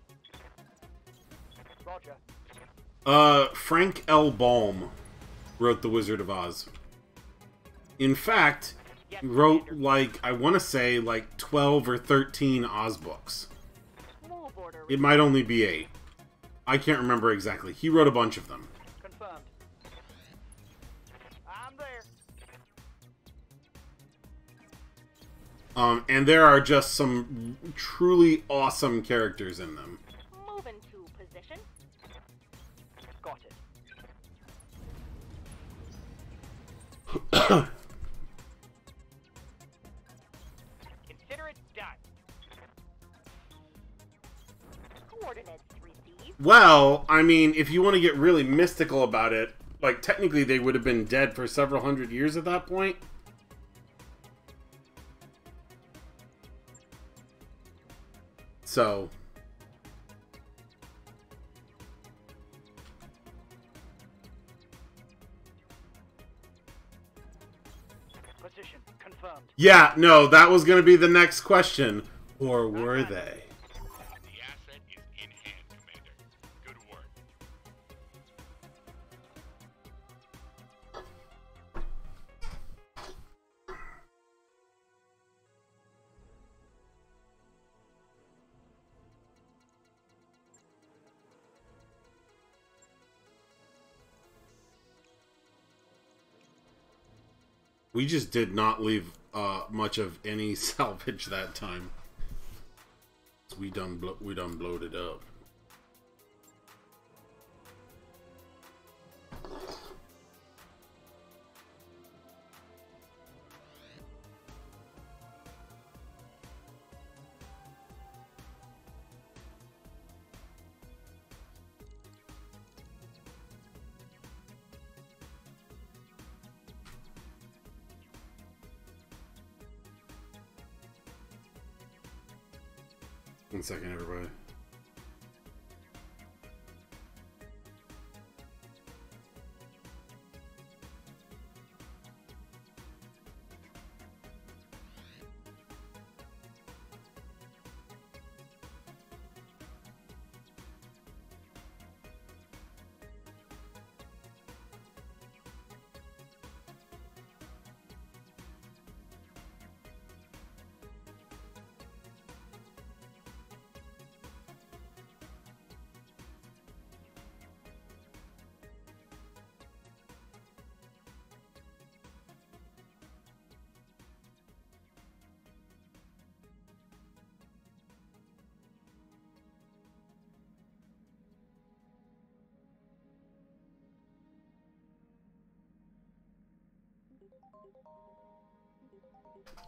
Roger. Frank L. Baum wrote The Wizard of Oz. In fact, he wrote, like, I want to say, like, 12 or 13 Oz books. Move order. It might only be 8. I can't remember exactly. He wrote a bunch of them. Confirmed. I'm there. And there are just some truly awesome characters in them. Move into position. Got it. Consider it done. Coordinates received. Well, I mean, if you want to get really mystical about it, like, technically they would have been dead for several hundred years at that point. So... Position confirmed. yeah, no, that was going to be the next question. Or were they? The asset is in hand, Commander. Good work. We just did not leave much of any salvage that time. We done blowed it up. One second, everybody.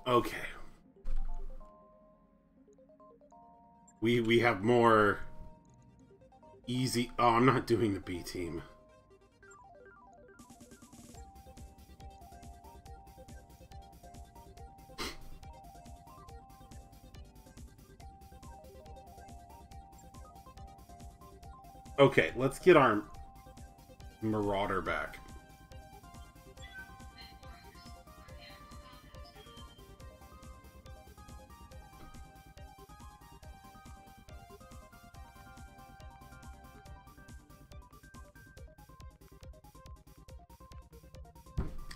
Okay. We have more easy... Oh, I'm not doing the B team. Okay, let's get our Marauder back.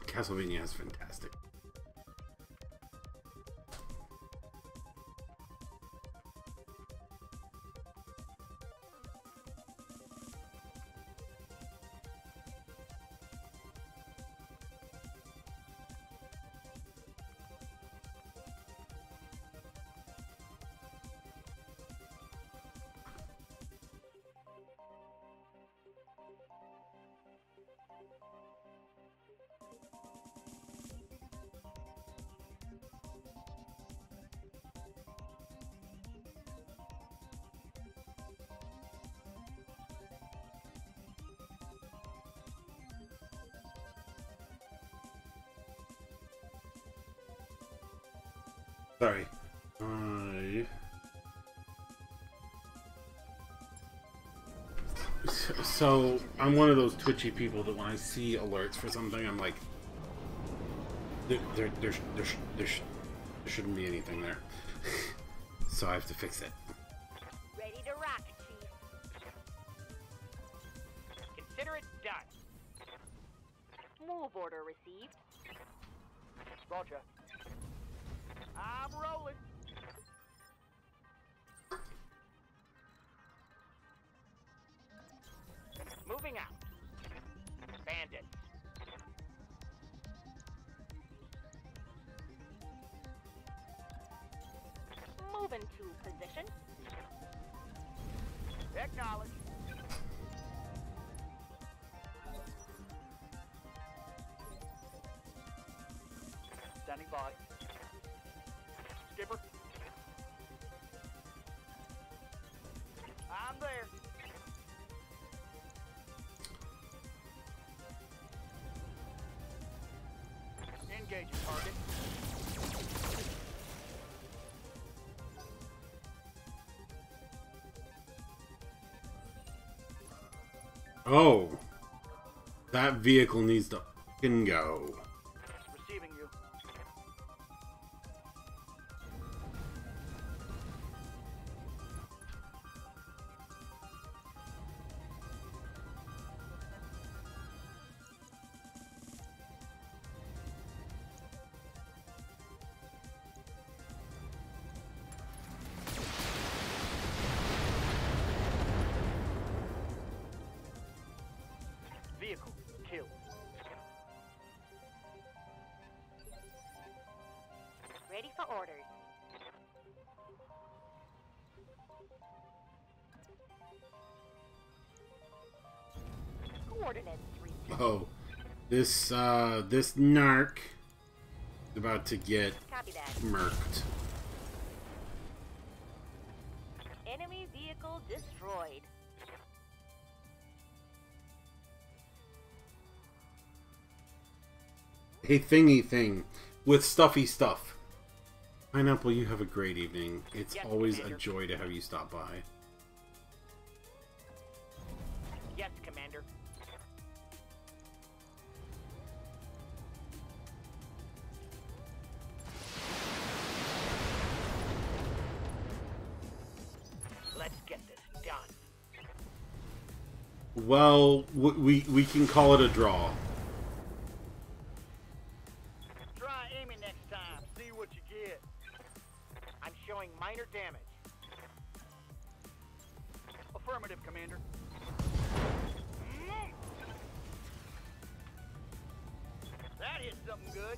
Castlevania is fantastic. Sorry. So, I'm one of those twitchy people that when I see alerts for something, I'm like, there shouldn't be anything there. So I have to fix it. Ready to rock, Chief. Consider it done. Move order received. Roger. I'm rolling. Moving out. Bandits. Move into position. Acknowledge. by. Skipper. I'm there. Engaging target. Oh. That vehicle needs to fucking go. Receiving you. Vehicle killed. Ready for orders. Coordinates 3. Oh. This narc is about to get Copy that. murked. Enemy vehicle destroyed. Hey, thingy thing with stuffy stuff. Pineapple, you have a great evening. It's Yes, always Commander. a joy to have you stop by. Yes, Commander. Let's get this done. Well, we can call it a draw. Try aiming next time. See what you get. I'm showing minor damage. Affirmative, Commander. That hit something good.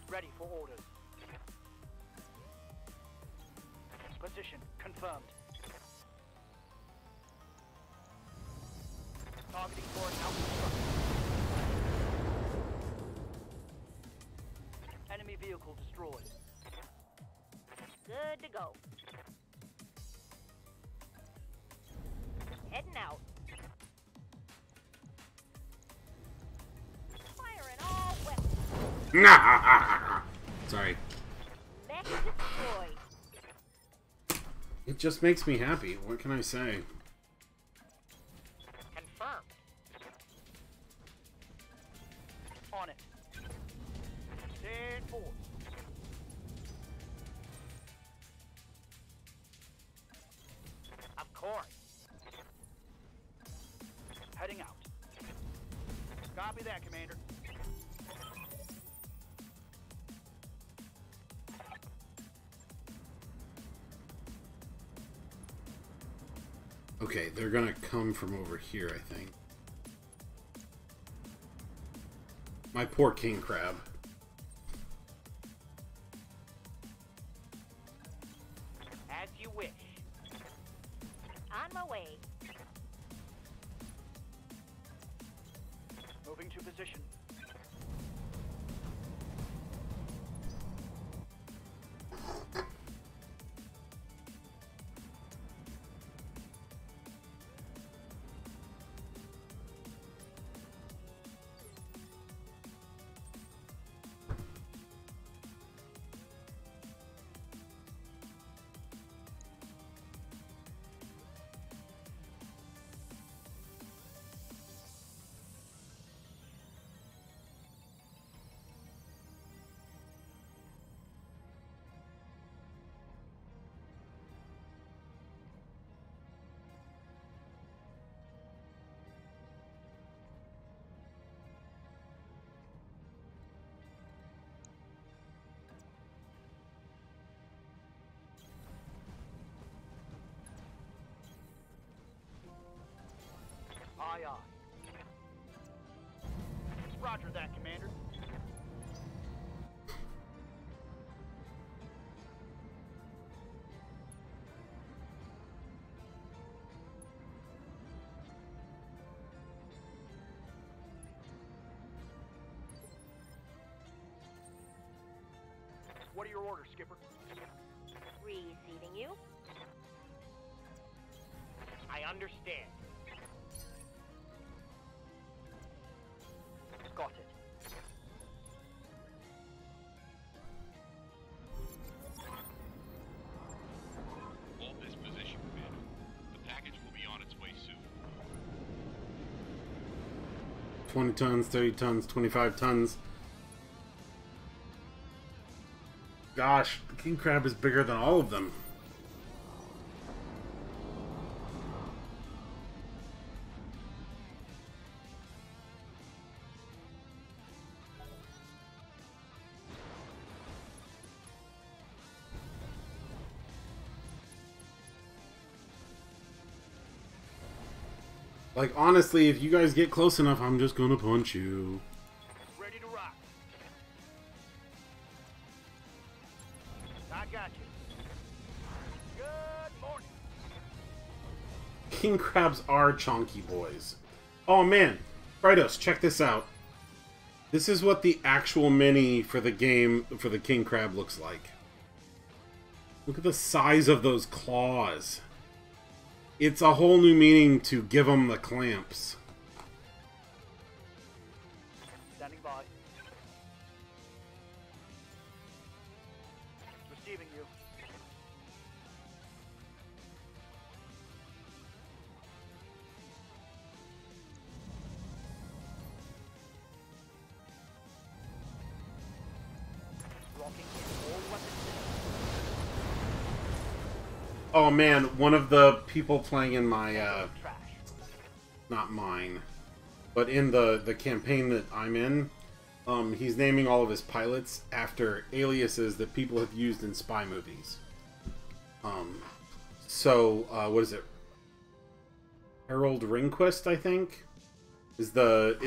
Ready for orders. Position confirmed. Targeting for an outstruct. Enemy vehicle destroyed. Good to go. Heading out. Firing all weapons. Sorry. Mech destroyed. It just makes me happy. What can I say? Confirmed. On it. 10-4. Of course. Heading out. Copy that, Commander. Okay, they're gonna come from over here, I think. My poor king crab. As you wish. On my way. Moving to position. Aye, aye. Roger that, Commander. What are your orders, Skipper? Receiving you. I understand. Got it. Hold this position, Commander. The package will be on its way soon. 20 tons, 30 tons, 25 tons. Gosh, the king crab is bigger than all of them. Like, honestly, if you guys get close enough, I'm just gonna punch you. Ready to rock. I got you. Good morning. King crabs are chonky boys. Oh man, Krytos, check this out. This is what the actual mini for the game for the king crab looks like. Look at the size of those claws. It's a whole new meaning to give them the clamps. Standing by. Receiving you. Locking in all weapons. Oh man, one of the people playing in my, Trash. not mine, but in the campaign that I'm in, he's naming all of his pilots after aliases that people have used in spy movies. What is it? Harold Ringquist, I think, is the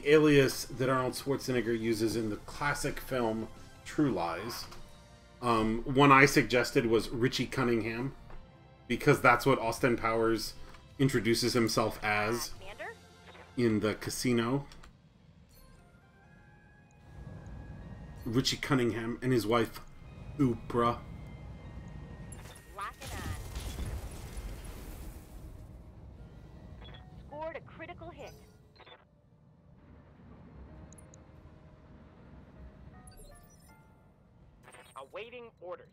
alias that Arnold Schwarzenegger uses in the classic film True Lies. One I suggested was Richie Cunningham, because that's what Austin Powers introduces himself as Commander. in the casino. Richie Cunningham and his wife, Oprah. Locking on. Scored a critical hit. Awaiting orders.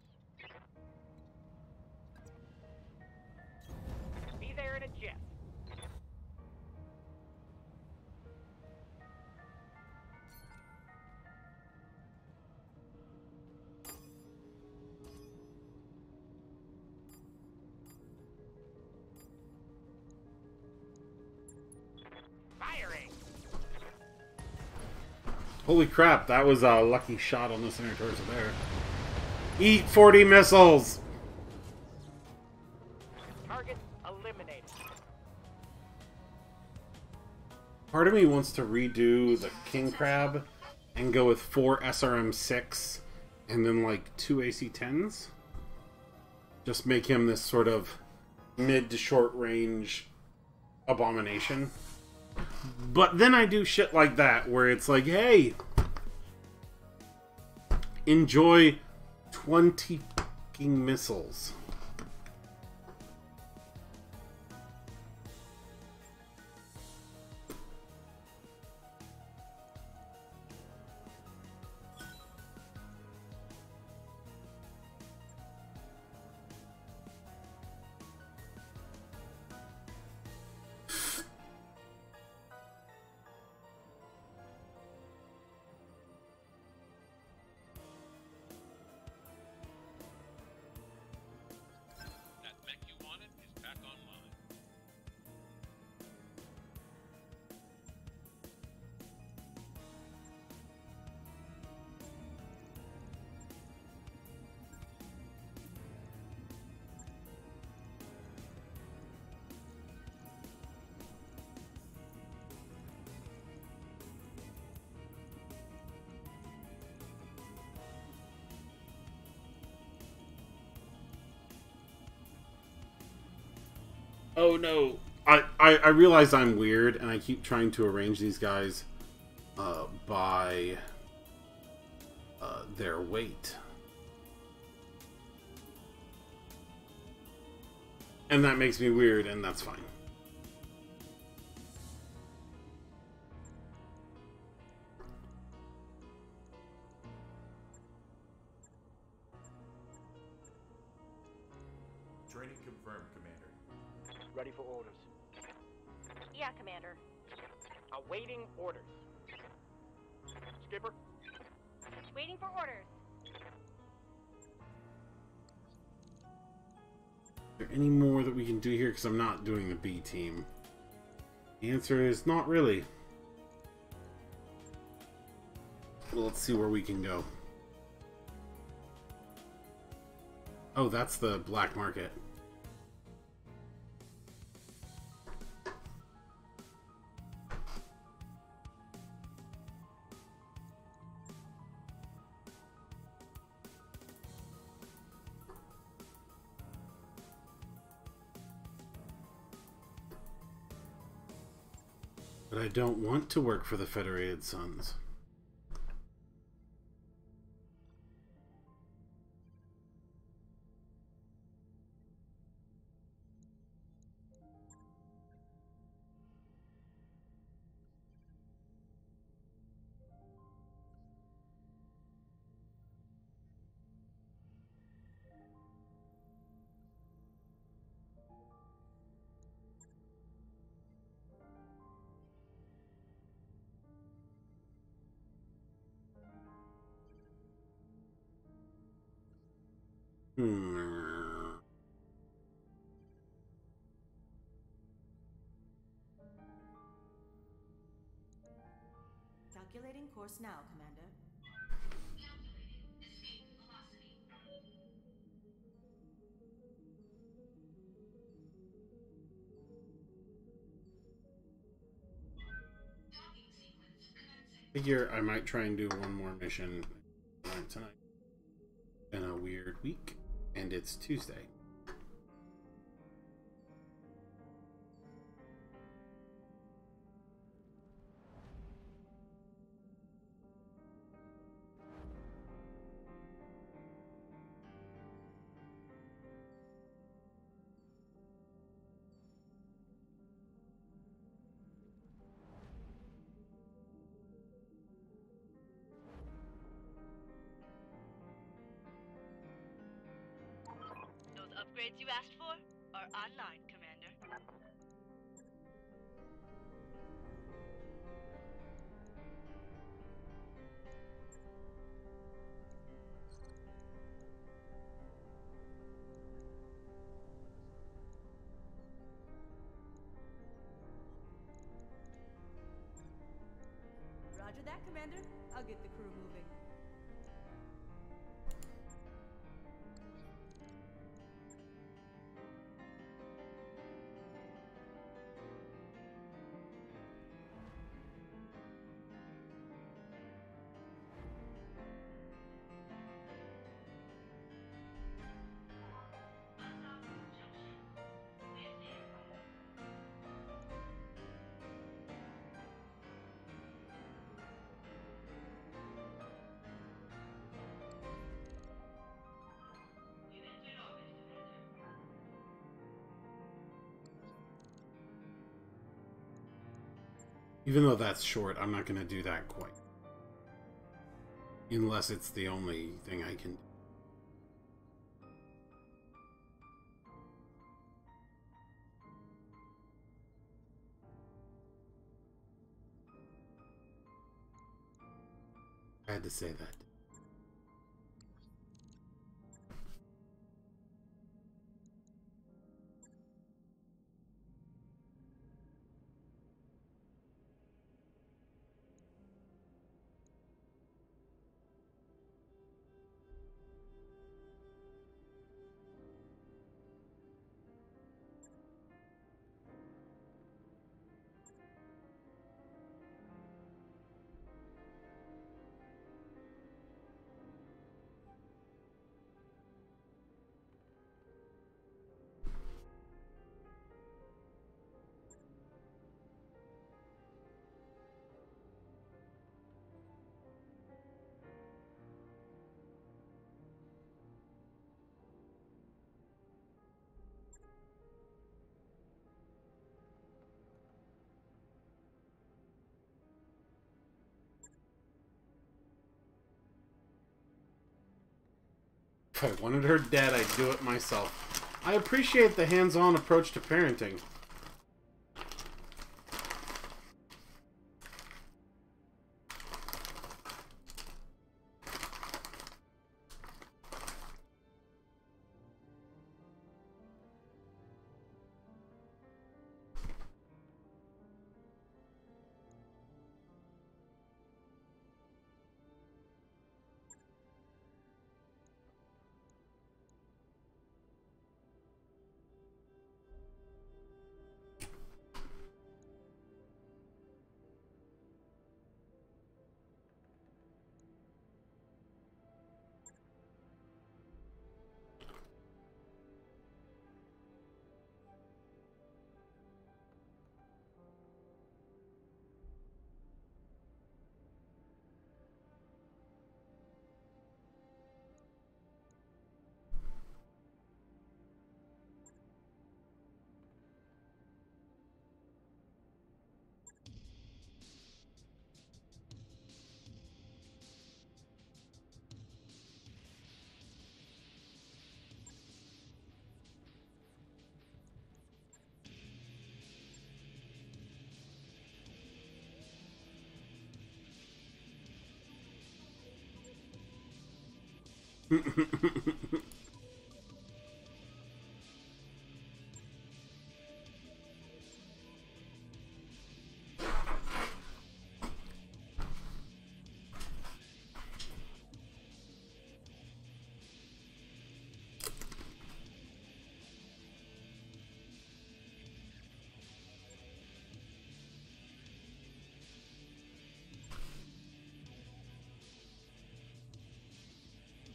Be there in a jiff. Firing. Holy crap, that was a lucky shot on the center torso there. Eat 40 missiles! Target eliminated. Part of me wants to redo the king crab and go with 4 SRM-6 and then like 2 AC-10s. Just make him this sort of mid to short range abomination. But then I do shit like that where it's like, hey, enjoy 20 fucking missiles. That mech you wanted is back online. Oh no. I realize I'm weird and I keep trying to arrange these guys by their weight. And that makes me weird, and that's fine. Training confirmed, Commander. Ready for orders. Yeah, Commander. Awaiting orders. Skipper, Waiting for orders. Is there any more that we can do here? Because I'm not doing the B team. The answer is not really. Well, let's see where we can go. Oh, that's the black market. But I don't want to work for the Federated Sons. Calculating course now, Commander. Calculating escape velocity. Docking sequence commencing. Figure I might try and do one more mission tonight. Been a weird week, and it's Tuesday. Those upgrades you asked for are online, Commander. Roger that, Commander. I'll get the crew moving. Undocking junction. With aircraft. We've entered orbit, Commander. Even though that's short, I'm not going to do that quite. Unless it's the only thing I can do. I had to say that. If I wanted her dead, I'd do it myself. I appreciate the hands-on approach to parenting.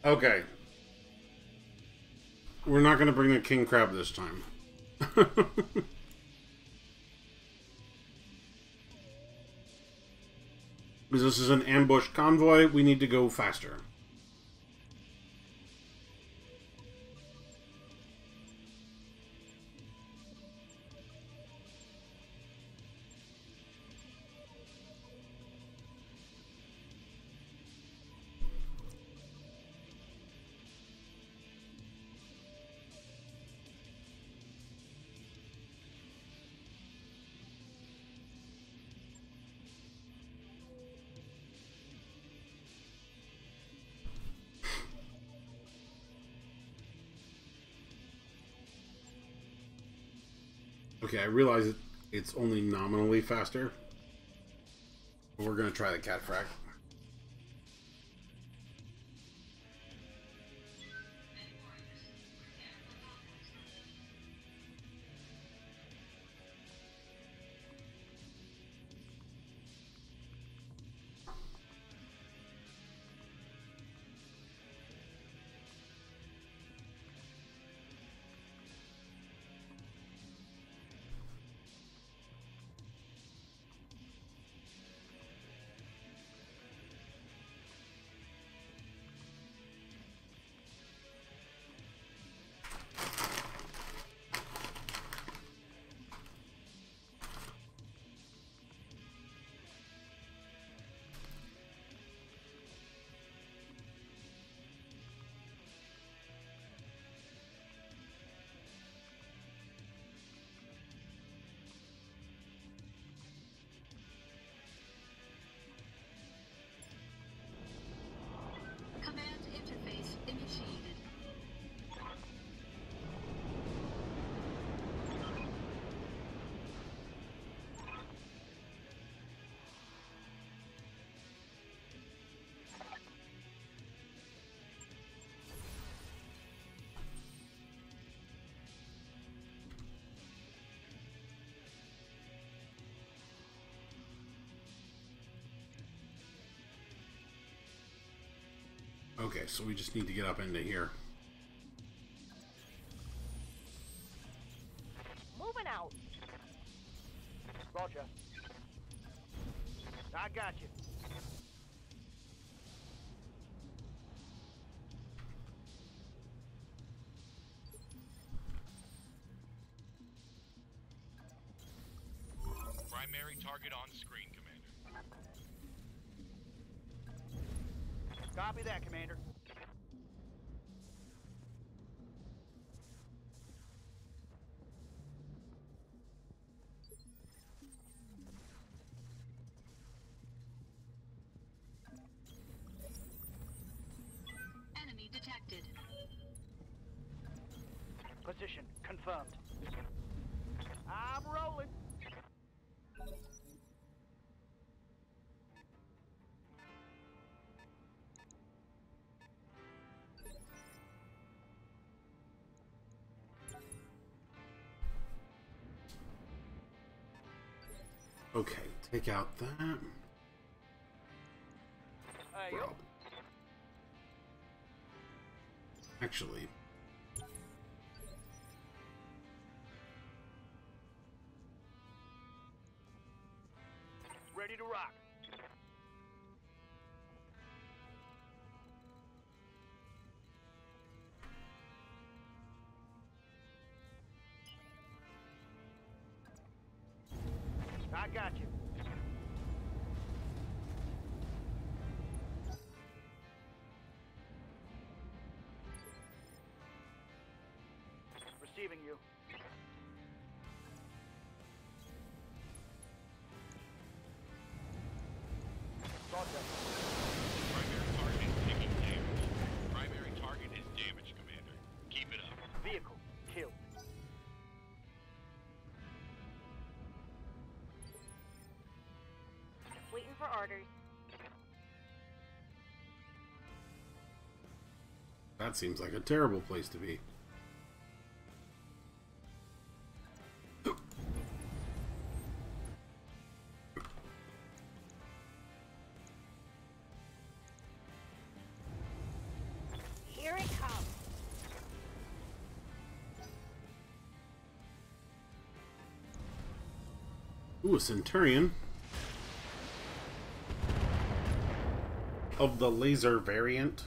Okay. We're not going to bring the king crab this time. Because this is an ambush convoy, we need to go faster. Okay, I realize it's only nominally faster. But we're going to try the cat frack. Command interface initiated. Okay, so we just need to get up into here. Moving out. Roger. I got you. Primary target on screen, Commander. Copy that, Commander. Position confirmed. I'm rolling. Okay, take out that. Hey, Well, actually, ready to rock. I got you. Receiving you. Thought that. Primary target taking damage. Primary target is damaged, Commander. Keep it up. Vehicle killed. Waiting for orders. that seems like a terrible place to be. Here it comes. Ooh, a Centurion. Of the laser variant.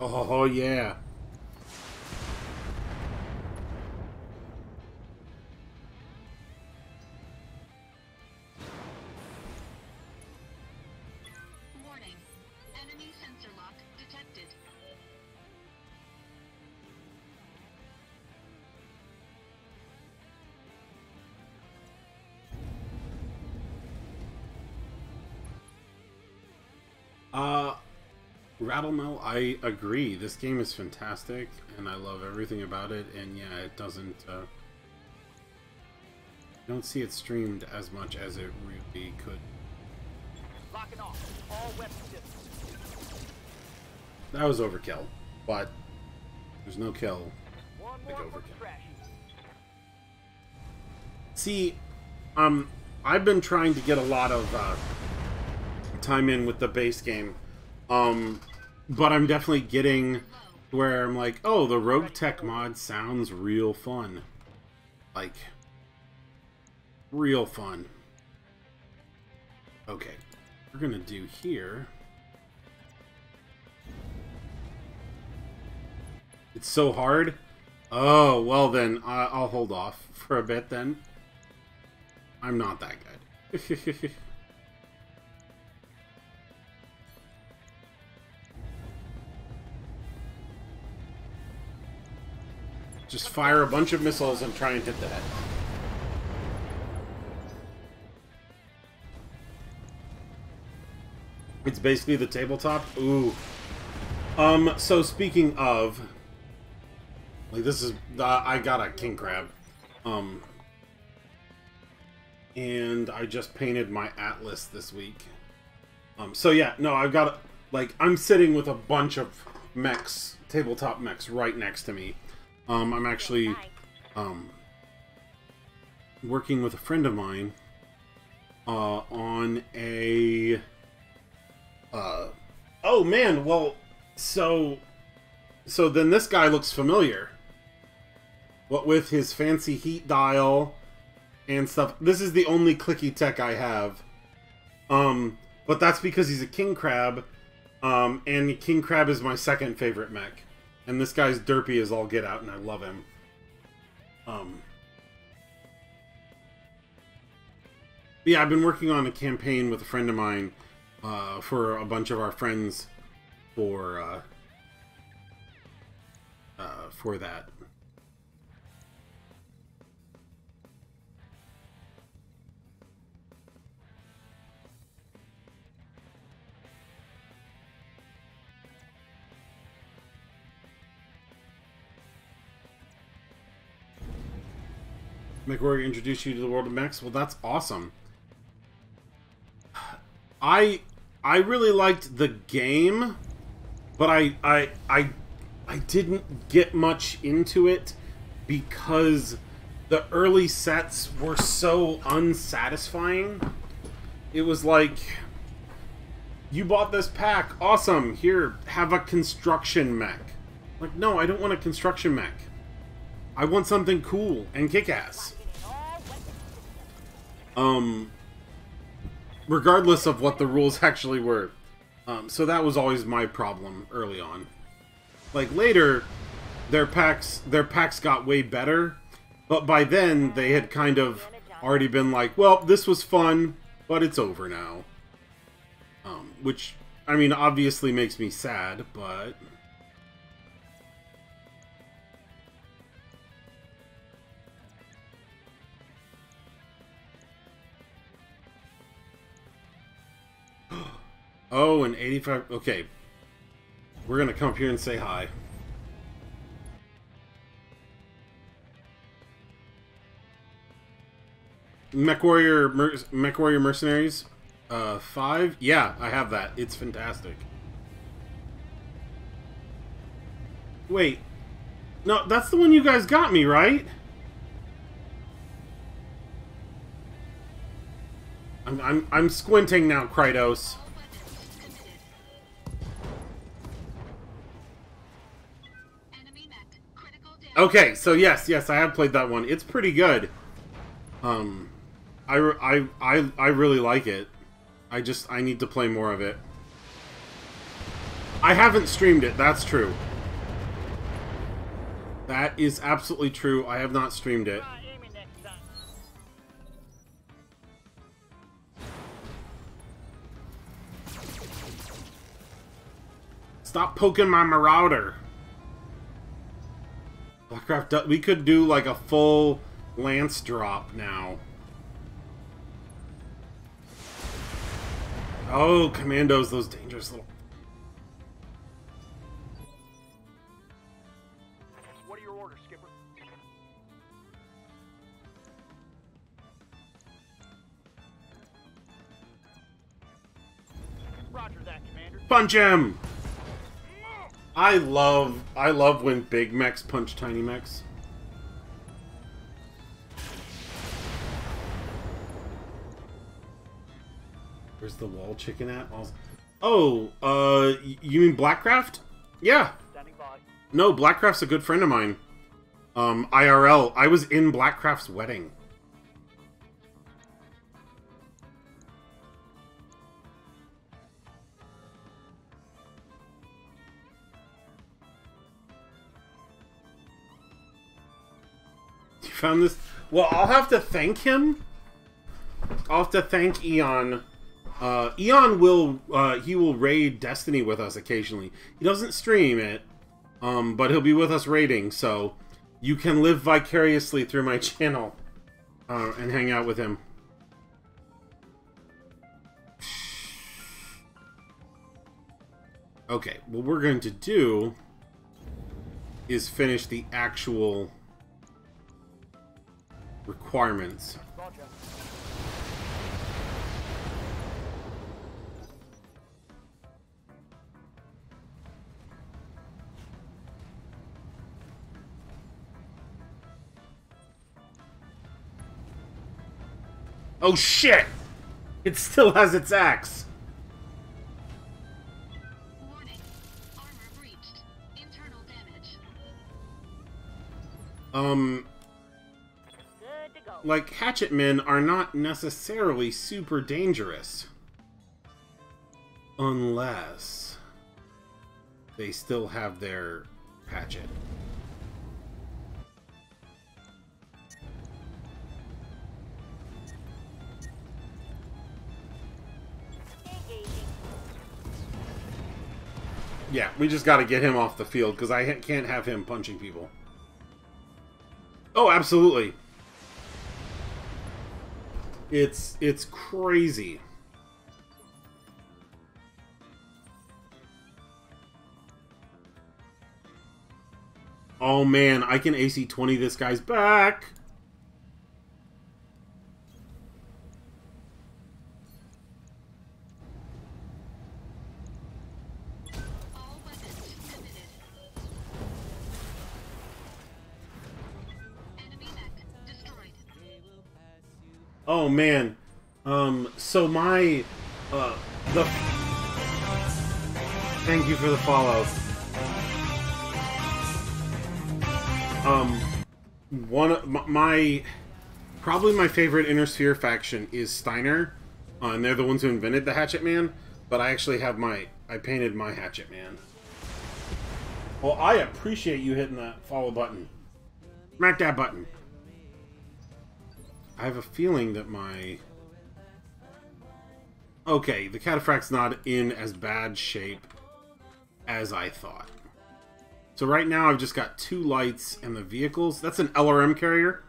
Oh, yeah. Warning. Enemy sensor lock detected. Rattlemel, I agree. This game is fantastic, and I love everything about it, and yeah, it doesn't, I don't see it streamed as much as it really could. Locking off. All weapon systems. That was overkill, but there's no kill One like more for overkill. trash. See, I've been trying to get a lot of time in with the base game, but I'm definitely getting where I'm like, oh, the Rogue Tech mod sounds real fun. Like, real fun. Okay, we're gonna do here. It's so hard. Oh, well then, I'll hold off for a bit then. I'm not that good. Just fire a bunch of missiles and try and hit that. It's basically the tabletop. Ooh. So speaking of, like, this is, I got a king crab. And I just painted my Atlas this week. So yeah, no, I've got, like, I'm sitting with a bunch of mechs, tabletop mechs right next to me. I'm actually, working with a friend of mine, on a, oh man, well, so then this guy looks familiar. What with his fancy heat dial and stuff. This is the only clicky tech I have. But that's because he's a king crab. And king crab is my second favorite mech. And this guy's derpy as all get out, and I love him. Yeah, I've been working on a campaign with a friend of mine for a bunch of our friends for that. McWarrior introduced you to the world of mechs. Well, that's awesome. I really liked the game, but I didn't get much into it because the early sets were so unsatisfying. It was like, you bought this pack, awesome, here, have a construction mech. Like, no, I don't want a construction mech. I want something cool and kick-ass. Regardless of what the rules actually were. So that was always my problem early on. Like, later, their packs got way better, but by then, they had kind of already been like, well, this was fun, but it's over now. Which, I mean, obviously makes me sad, but... Oh, an 85... Okay. We're gonna come up here and say hi. MechWarrior Mercenaries? 5? Yeah, I have that. It's fantastic. Wait. No, that's the one you guys got me, right? I'm squinting now, Krytos. Okay, so yes, I have played that one. It's pretty good. I really like it. I need to play more of it. I haven't streamed it, that's true. That is absolutely true. I have not streamed it. Stop poking my Marauder. Blackcraft, we could do like a full Lance drop now. Oh, Commandos, those dangerous little... What are your orders, Skipper? Roger that, Commander. Punch him! I love when big mechs punch tiny mechs. Where's the wall chicken at? Oh, you mean Blackcraft? Yeah. Standing by. No, Blackcraft's a good friend of mine. IRL. I was in Blackcraft's wedding. You found this? Well, I'll have to thank him. I'll have to thank Eon. Eon will, he will raid Destiny with us occasionally. He doesn't stream it, but he'll be with us raiding, so you can live vicariously through my channel, and hang out with him. Okay, what we're going to do is finish the actual requirements. Roger. Oh shit! It still has its axe. Warning. Armor breached. Internal damage. Good to go. Like, hatchetmen are not necessarily super dangerous. Unless they still have their hatchet. Engaging. Yeah, we just got to get him off the field because I can't have him punching people. Oh, absolutely. It's crazy. Oh man, I can AC 20 this guy's back. All weapons committed. Enemy mech destroyed. Oh man. So my the thank you for the follow. One of my probably my favorite Inner Sphere faction is Steiner, and they're the ones who invented the Hatchet Man. But I actually have I painted my Hatchet Man. Well, I appreciate you hitting that follow button. Smack that button. I have a feeling that my... Okay, the Cataphract's not in as bad shape as I thought. So right now I've just got 2 lights and the vehicles. That's an LRM carrier.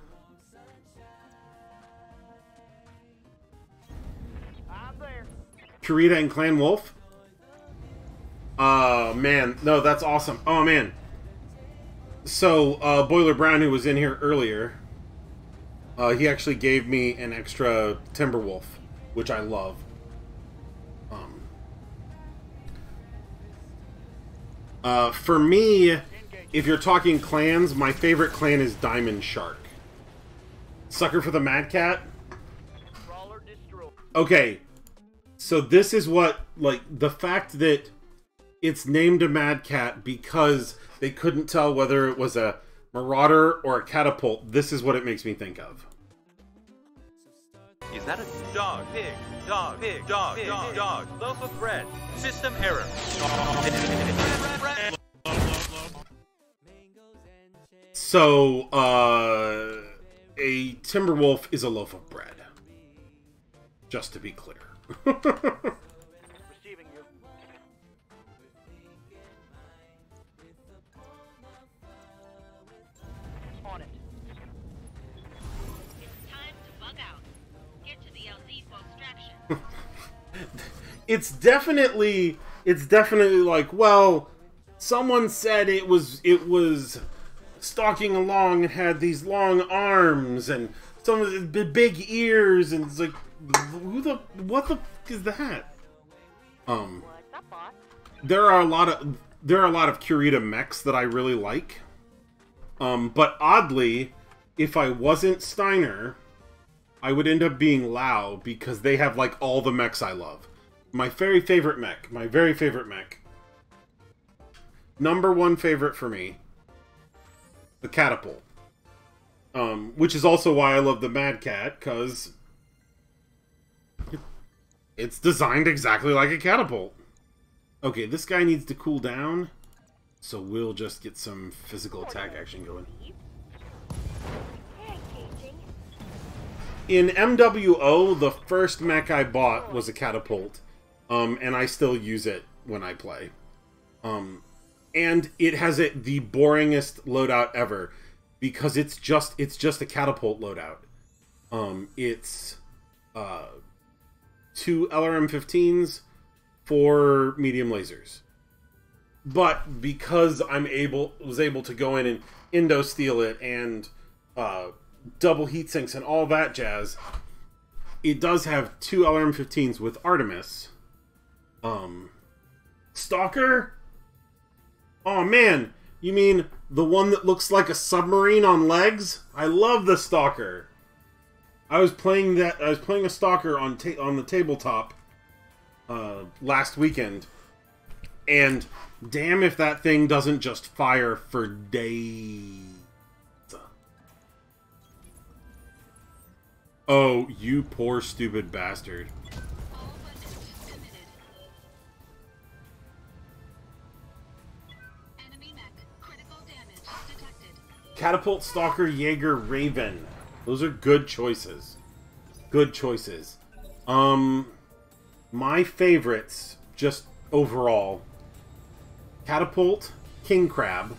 I'm there. Kurita and Clan Wolf. Man. No, that's awesome. Oh, man. So, Boiler Brown, who was in here earlier, he actually gave me an extra Timberwolf, which I love. For me, if you're talking clans, my favorite clan is Diamond Shark. Sucker for the Mad Cat? Crawler destroyed. Okay, so this is what, like, the fact that it's named a Mad Cat because they couldn't tell whether it was a Marauder or a Catapult, this is what it makes me think of. Is that a dog, pig, dog, pig, dog, pig, dog, loaf of bread, system error. So, a Timberwolf is a loaf of bread. Just to be clear. Receiving you. On it. It's time to bug out. Get to the LZ for extraction. It's definitely like, well, someone said it was stalking along and had these long arms and some of the big ears, and it's like, what the fuck is that? What's up, boss? There are a lot of Kurita mechs that I really like. But oddly, if I wasn't Steiner, I would end up being Lao because they have like all the mechs I love. My very favorite mech. Number 1 favorite for me. The Catapult. Which is also why I love the Mad Cat, because it's designed exactly like a catapult. Okay, this guy needs to cool down, so we'll just get some physical attack action going. Engaging. In MWO, the first mech I bought was a catapult, and I still use it when I play. And it has the boringest loadout ever, because it's just a catapult loadout. It's 2 LRM-15s, 4 medium lasers. But because was able to go in and Indo-steal it and double heatsinks and all that jazz, it does have 2 LRM-15s with Artemis. Stalker? Oh man, you mean the one that looks like a submarine on legs? I love the Stalker. I was playing a Stalker on the tabletop last weekend, and damn if that thing doesn't just fire for days. Oh, you poor stupid bastard. All weapons committed. Enemy mech critical Catapult, Stalker, Jaeger, Raven. Those are good choices. Good choices. My favorites, just overall. Catapult, King Crab.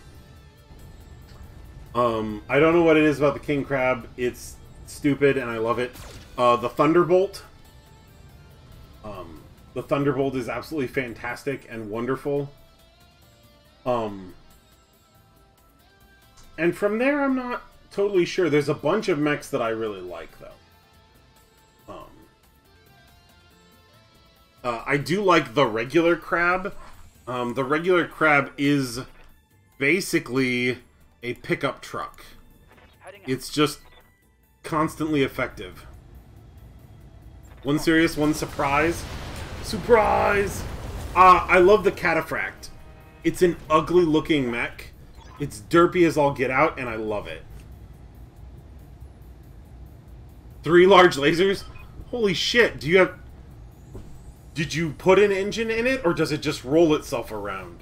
I don't know what it is about the King Crab. It's stupid and I love it. The Thunderbolt. The Thunderbolt is absolutely fantastic and wonderful. And from there, I'm not totally sure. There's a bunch of mechs that I really like, though. I do like the regular crab. The regular crab is basically a pickup truck. It's just constantly effective. One serious, one surprise. Surprise! I love the Cataphract. It's an ugly looking mech. It's derpy as all get out, and I love it. 3 large lasers? Holy shit, do you have... Did you put an engine in it, or does it just roll itself around?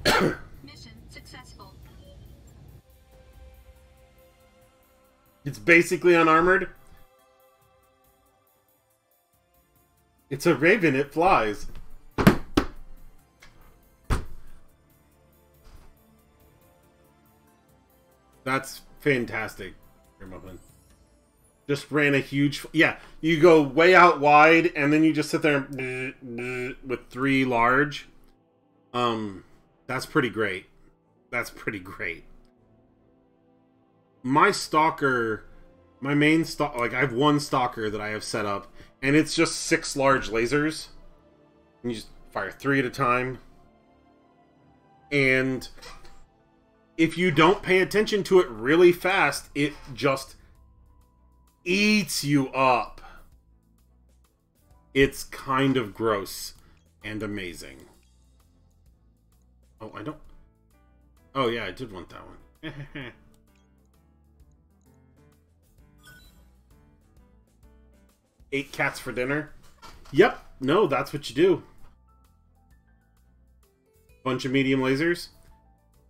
Mission successful. It's basically unarmored. It's a Raven, it flies. That's fantastic. Just ran a huge... Yeah, you go way out wide, and then you just sit there with 3 large. That's pretty great. That's pretty great. My Stalker... My main Stalker... Like, I have one Stalker that I have set up, and it's just 6 large lasers. And you just fire 3 at a time. And if you don't pay attention to it really fast, it just eats you up. It's kind of gross and amazing. Oh, I don't... Oh, yeah, I did want that one. 8 cats for dinner? Yep. No, that's what you do. Bunch of medium lasers.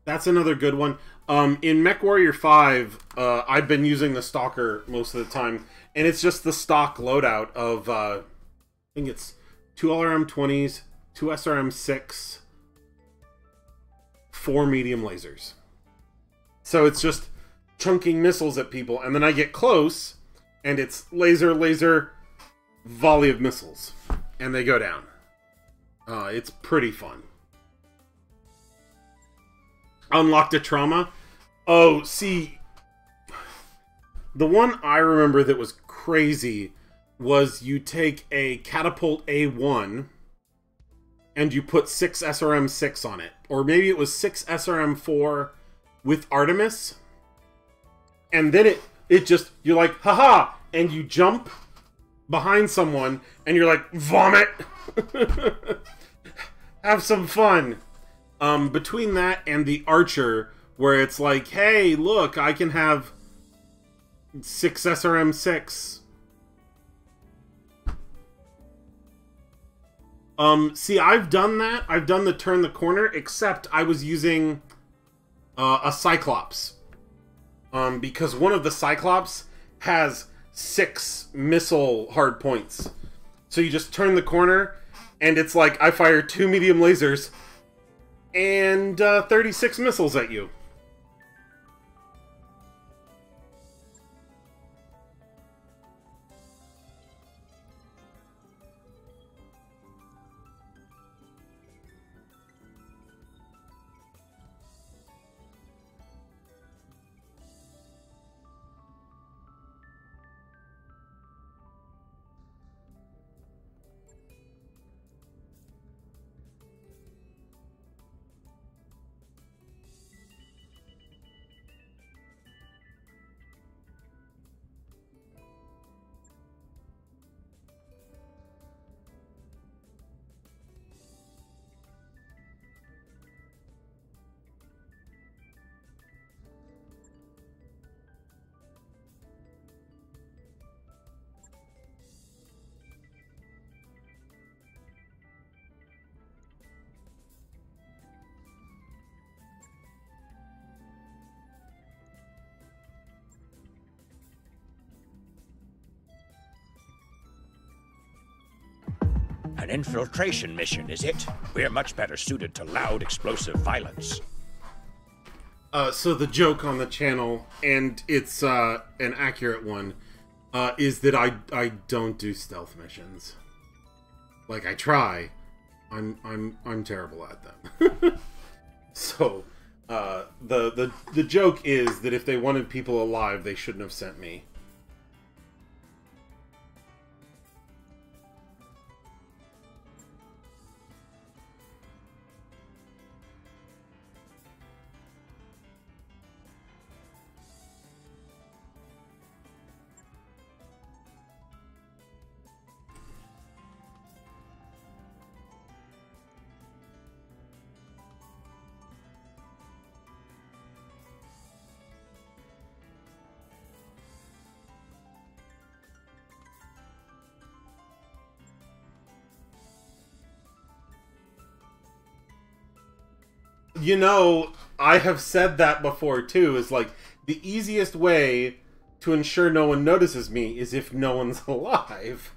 That's another good one. In MechWarrior 5, I've been using the Stalker most of the time, and it's just the stock loadout of, I think it's 2 LRM-20s, 2 SRM-6, 4 medium lasers. So it's just chunking missiles at people, and then I get close, and it's laser, laser, volley of missiles, and they go down. It's pretty fun. Unlocked a trauma. Oh, see, the one I remember that was crazy was you take a Catapult A1 and you put 6 SRM-6 on it. Or maybe it was 6 SRM-4 with Artemis. And then it just, you're like, haha! And you jump behind someone and you're like, vomit! Have some fun. Between that and the Archer, where it's like, hey, look, I can have 6 SRM-6. See, I've done that. I've done the turn the corner, except I was using a Cyclops. Because one of the Cyclops has 6 missile hard points. So you just turn the corner, and it's like, I fire 2 medium lasers and 36 missiles at you. An infiltration mission, is it? We're much better suited to loud, explosive violence. So the joke on the channel, and it's an accurate one, is that I don't do stealth missions. Like, I try. I'm terrible at them. So the joke is that if they wanted people alive, they shouldn't have sent me. You know, I have said that before, too. Is like, the easiest way to ensure no one notices me is if no one's alive.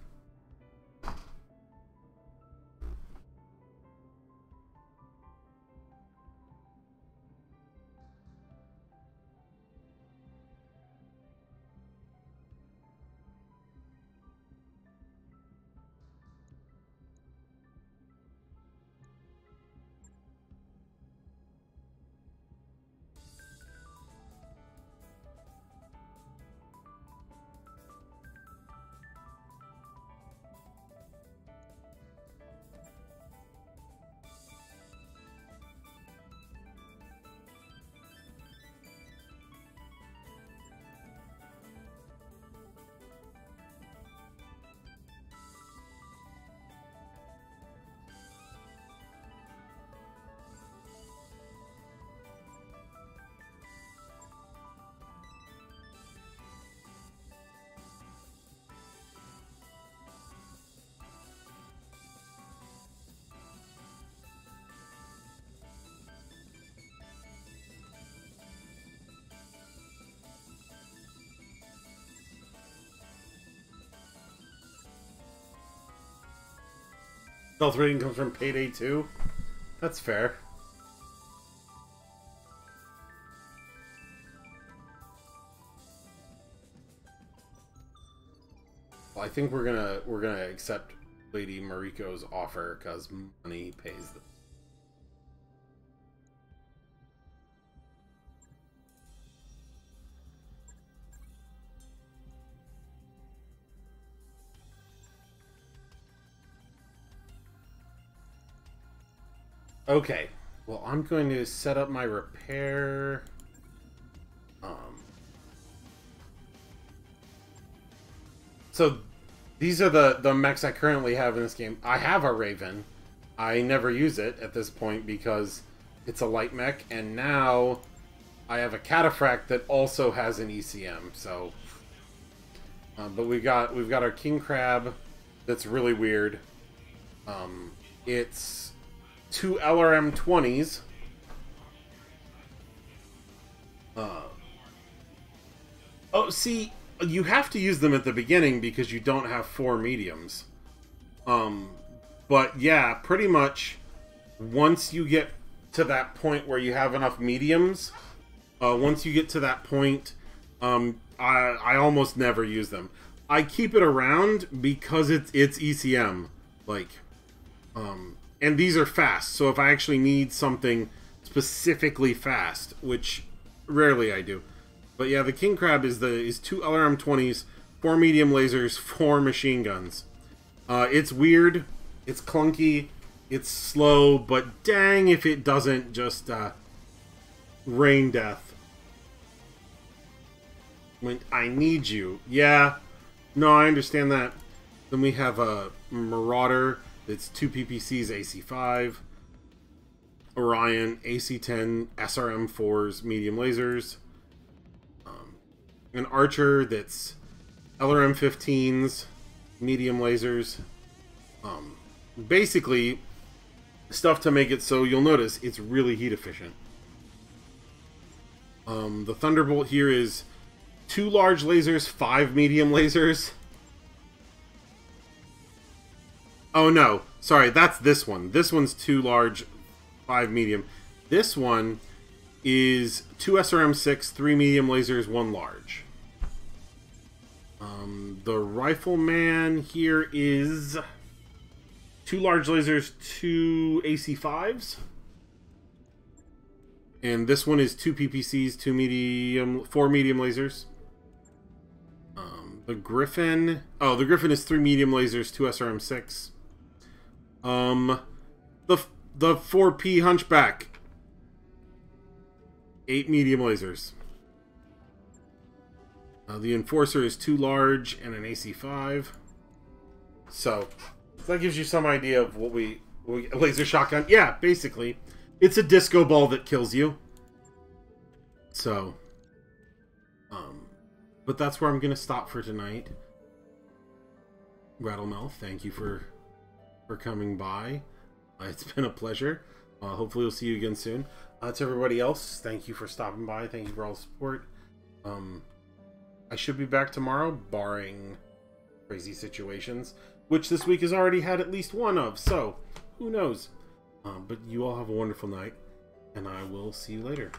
Stealth rating comes from Payday 2? That's fair. Well, I think we're gonna accept Lady Mariko's offer because money pays the... Okay, well, I'm going to set up my repair. So these are the mechs I currently have in this game. I have a Raven. I never use it at this point because it's a light mech, and now I have a Cataphract that also has an ECM. So, but we've got our King Crab that's really weird. It's 2 LRM-20s. Oh, see, you have to use them at the beginning because you don't have 4 mediums. But yeah, pretty much once you get to that point where you have enough mediums, once you get to that point, I almost never use them. I keep it around because it's ECM, like, and these are fast, so if I actually need something specifically fast, which rarely I do. But yeah, the King Crab is 2 LRM-20s, 4 medium lasers, 4 machine guns. It's weird, it's clunky, it's slow, but dang if it doesn't just rain death. When I need you. Yeah, no, I understand that. Then we have a Marauder. It's 2 PPCs, AC5. Orion, AC10, SRM4s, medium lasers. An Archer that's LRM15s, medium lasers. Basically, stuff to make it so you'll notice it's really heat efficient. The Thunderbolt here is 2 large lasers, 5 medium lasers. Oh, no. Sorry, that's this one. This one's 2 large, 5 medium. This one is 2 SRM-6, 3 medium lasers, 1 large. The Rifleman here is 2 large lasers, 2 AC-5s. And this one is 2 PPCs, 4 medium lasers. The Griffin... Oh, the Griffin is 3 medium lasers, 2 SRM-6. The 4P Hunchback. 8 medium lasers. The Enforcer is 2 large and an AC-5. So, that gives you some idea of what we laser shotgun. Yeah, basically. It's a disco ball that kills you. So, but that's where I'm going to stop for tonight. Rattlemouth, thank you for coming by. It's been a pleasure. Hopefully we'll see you again soon. To everybody else, thank you for stopping by. Thank you for all the support. I should be back tomorrow, barring crazy situations, which this week has already had at least one of, so who knows. But you all have a wonderful night, and I will see you later.